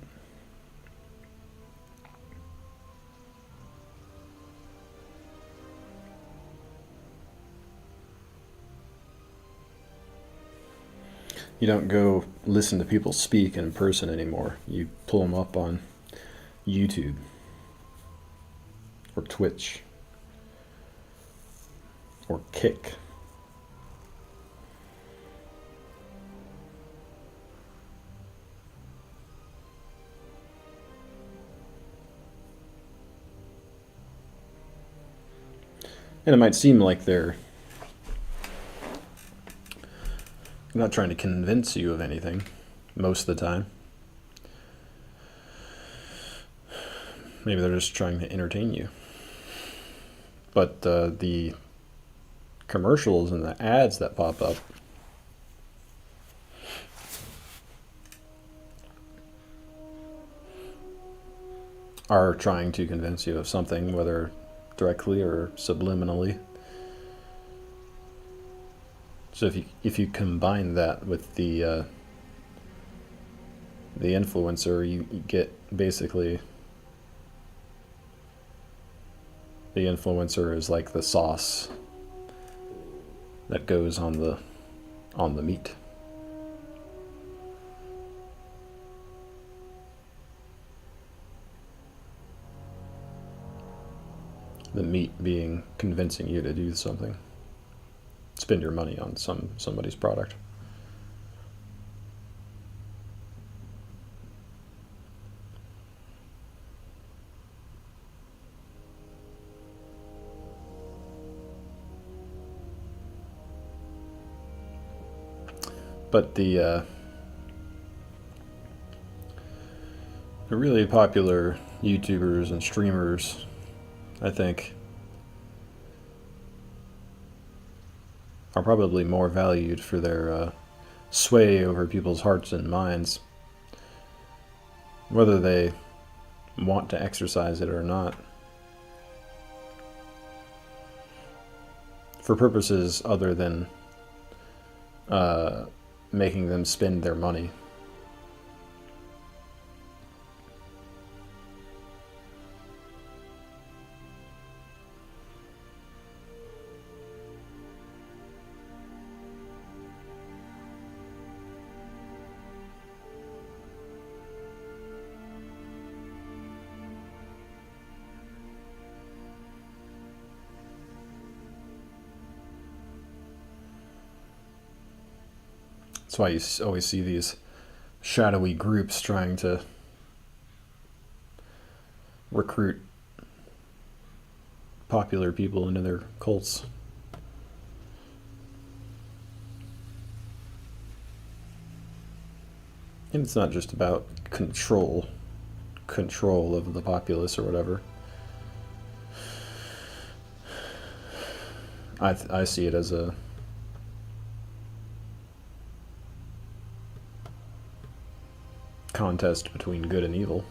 You don't go listen to people speak in person anymore. You pull them up on YouTube or Twitch or Kick. And it might seem like they're not trying to convince you of anything most of the time. Maybe they're just trying to entertain you. But the commercials and the ads that pop up are trying to convince you of something, whether directly or subliminally. So if you combine that with the influencer, you get basically the influencer is like the sauce that goes on the meat. The meat being convincing you to do something. Spend your money on somebody's product. But the really popular YouTubers and streamers, I think, are probably more valued for their sway over people's hearts and minds, whether they want to exercise it or not, for purposes other than making them spend their money. That's why you always see these shadowy groups trying to recruit popular people into their cults. And it's not just about control of the populace or whatever. I see it as a contest between good and evil.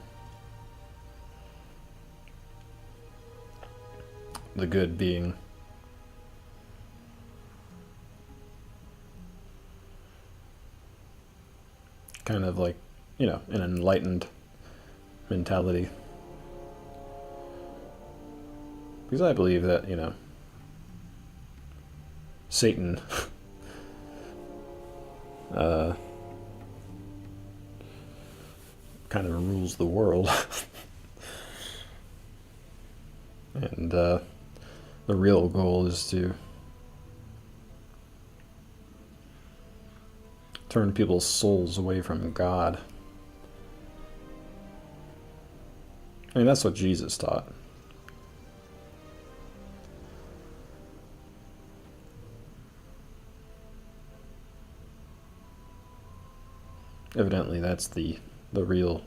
The good being kind of like, an enlightened mentality. Because I believe that, Satan kind of rules the world. And the real goal is to turn people's souls away from God I mean, that's what Jesus taught. Evidently, that's the real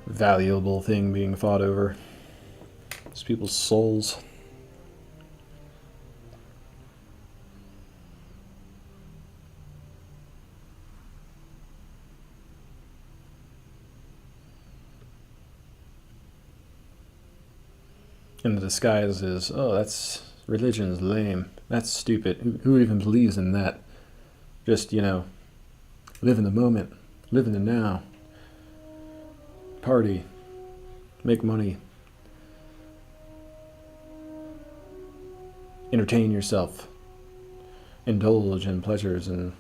valuable thing being fought over. It's people's souls. And the disguise is, oh, that's religion's lame. That's stupid. Who even believes in that? Just, live in the moment, live in the now, party, make money, entertain yourself, indulge in pleasures and,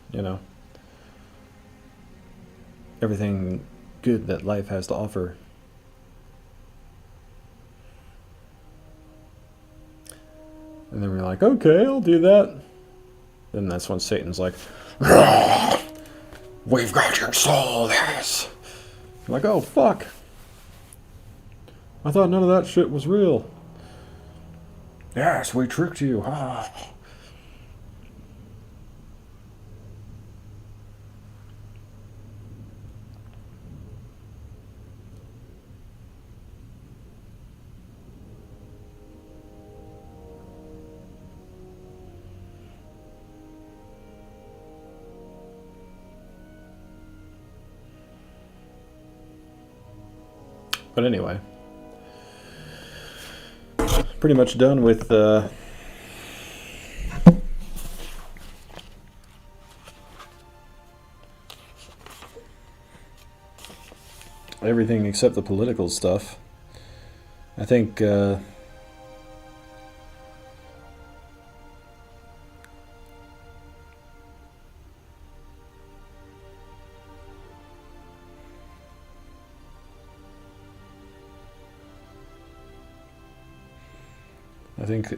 everything good that life has to offer. And then we're like, okay, I'll do that. Then that's when Satan's like, we've got your soul, yes. I'm like, oh, fuck. I thought none of that shit was real. Yes, we tricked you. Ah. But anyway, pretty much done with everything except the political stuff. I think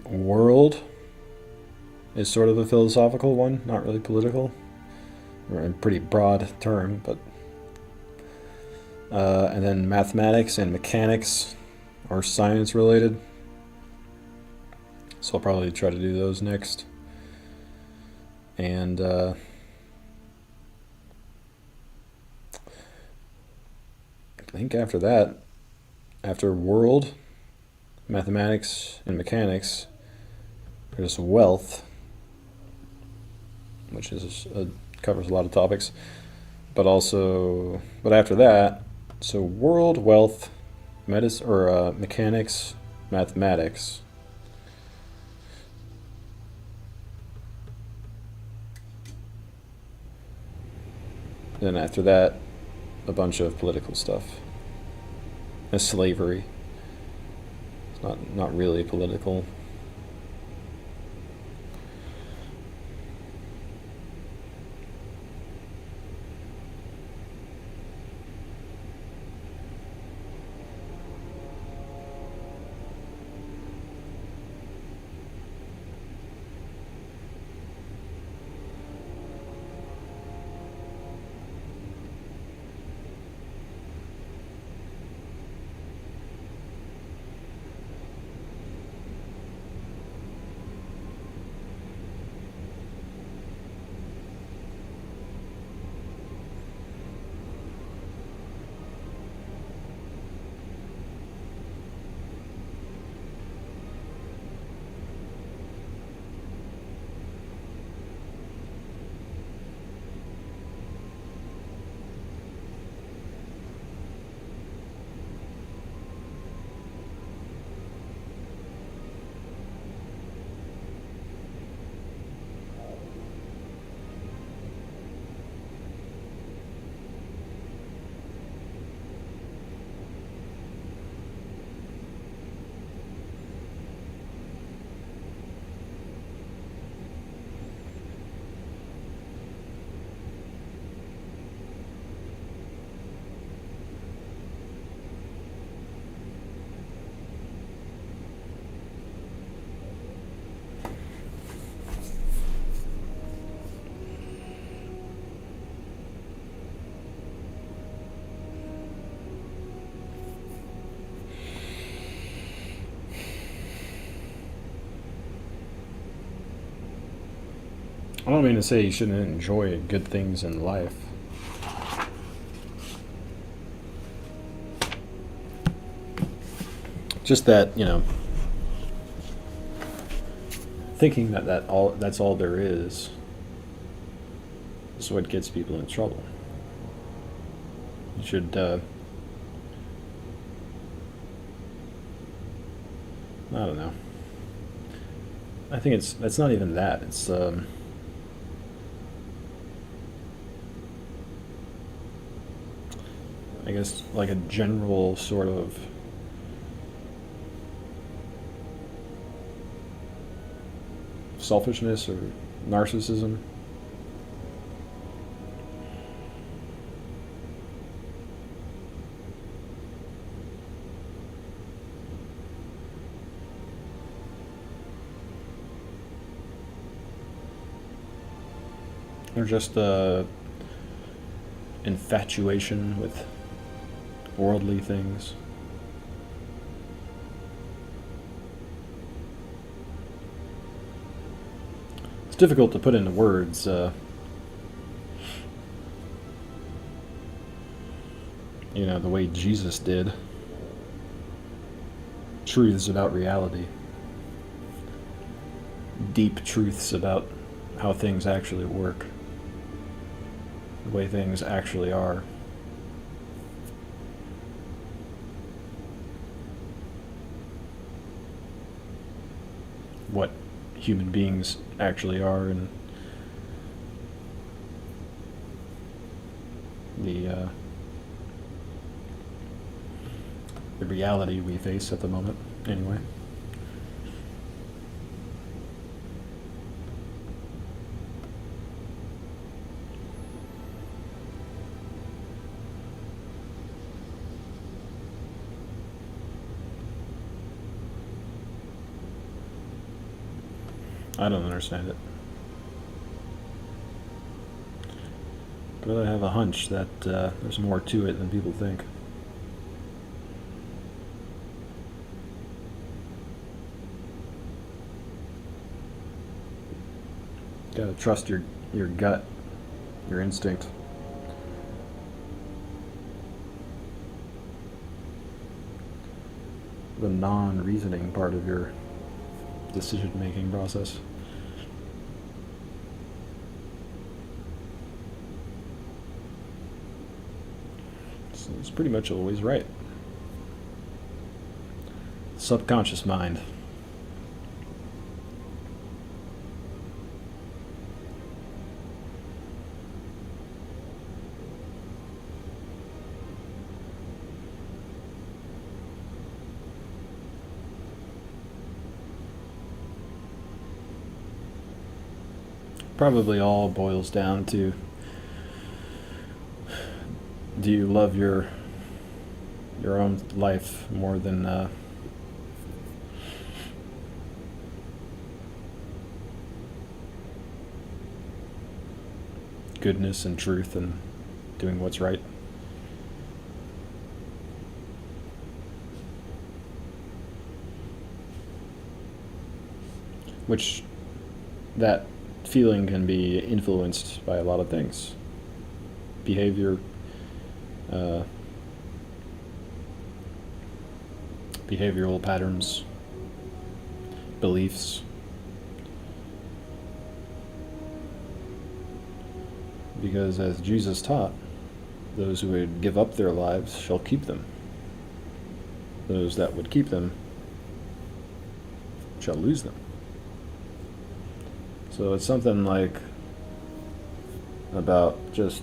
world is sort of a philosophical one, not really political, or a pretty broad term, but and then mathematics and mechanics are science related, so I'll probably try to do those next. And I think after that, after world, mathematics and mechanics, there's wealth, which is covers a lot of topics, but after that, so world, wealth, mechanics, mathematics, then after that, a bunch of political stuff, and slavery. Not really political. I don't mean to say you shouldn't enjoy good things in life. Just that, thinking that's all there is what gets people in trouble. You should, I don't know. I think it's not even that. It's I guess like a general sort of selfishness or narcissism. Or just infatuation with worldly things. It's difficult to put into words. The way Jesus did. Truths about reality. Deep truths about how things actually work. The way things actually are. What human beings actually are, and the reality we face at the moment, anyway. I don't understand it. But I have a hunch that there's more to it than people think. Gotta trust your gut, your instinct. The non-reasoning part of your decision-making process. It's pretty much always right. Subconscious mind. Probably all boils down to, do you love your own life more than goodness and truth and doing what's right? Which that feeling can be influenced by a lot of things. Behavior, behavioral patterns, beliefs. Because as Jesus taught, those who would give up their lives shall keep them. Those that would keep them shall lose them. So it's something like about just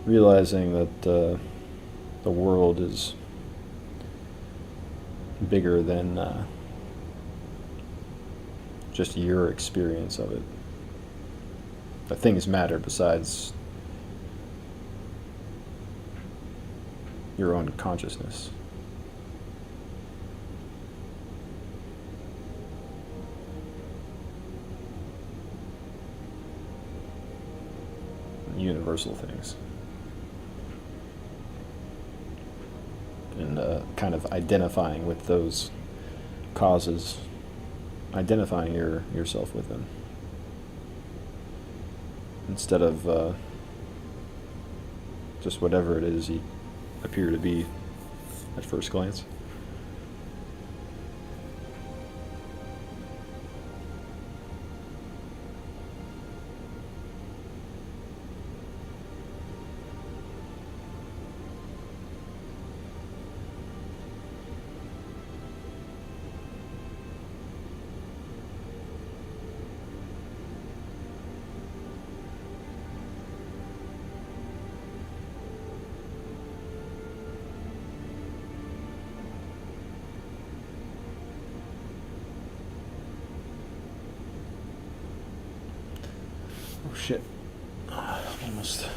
realizing that the world is bigger than just your experience of it. That things matter besides your own consciousness. Universal things. And kind of identifying with those causes identifying yourself with them instead of just whatever it is you appear to be at first glance. Oh shit. Almost.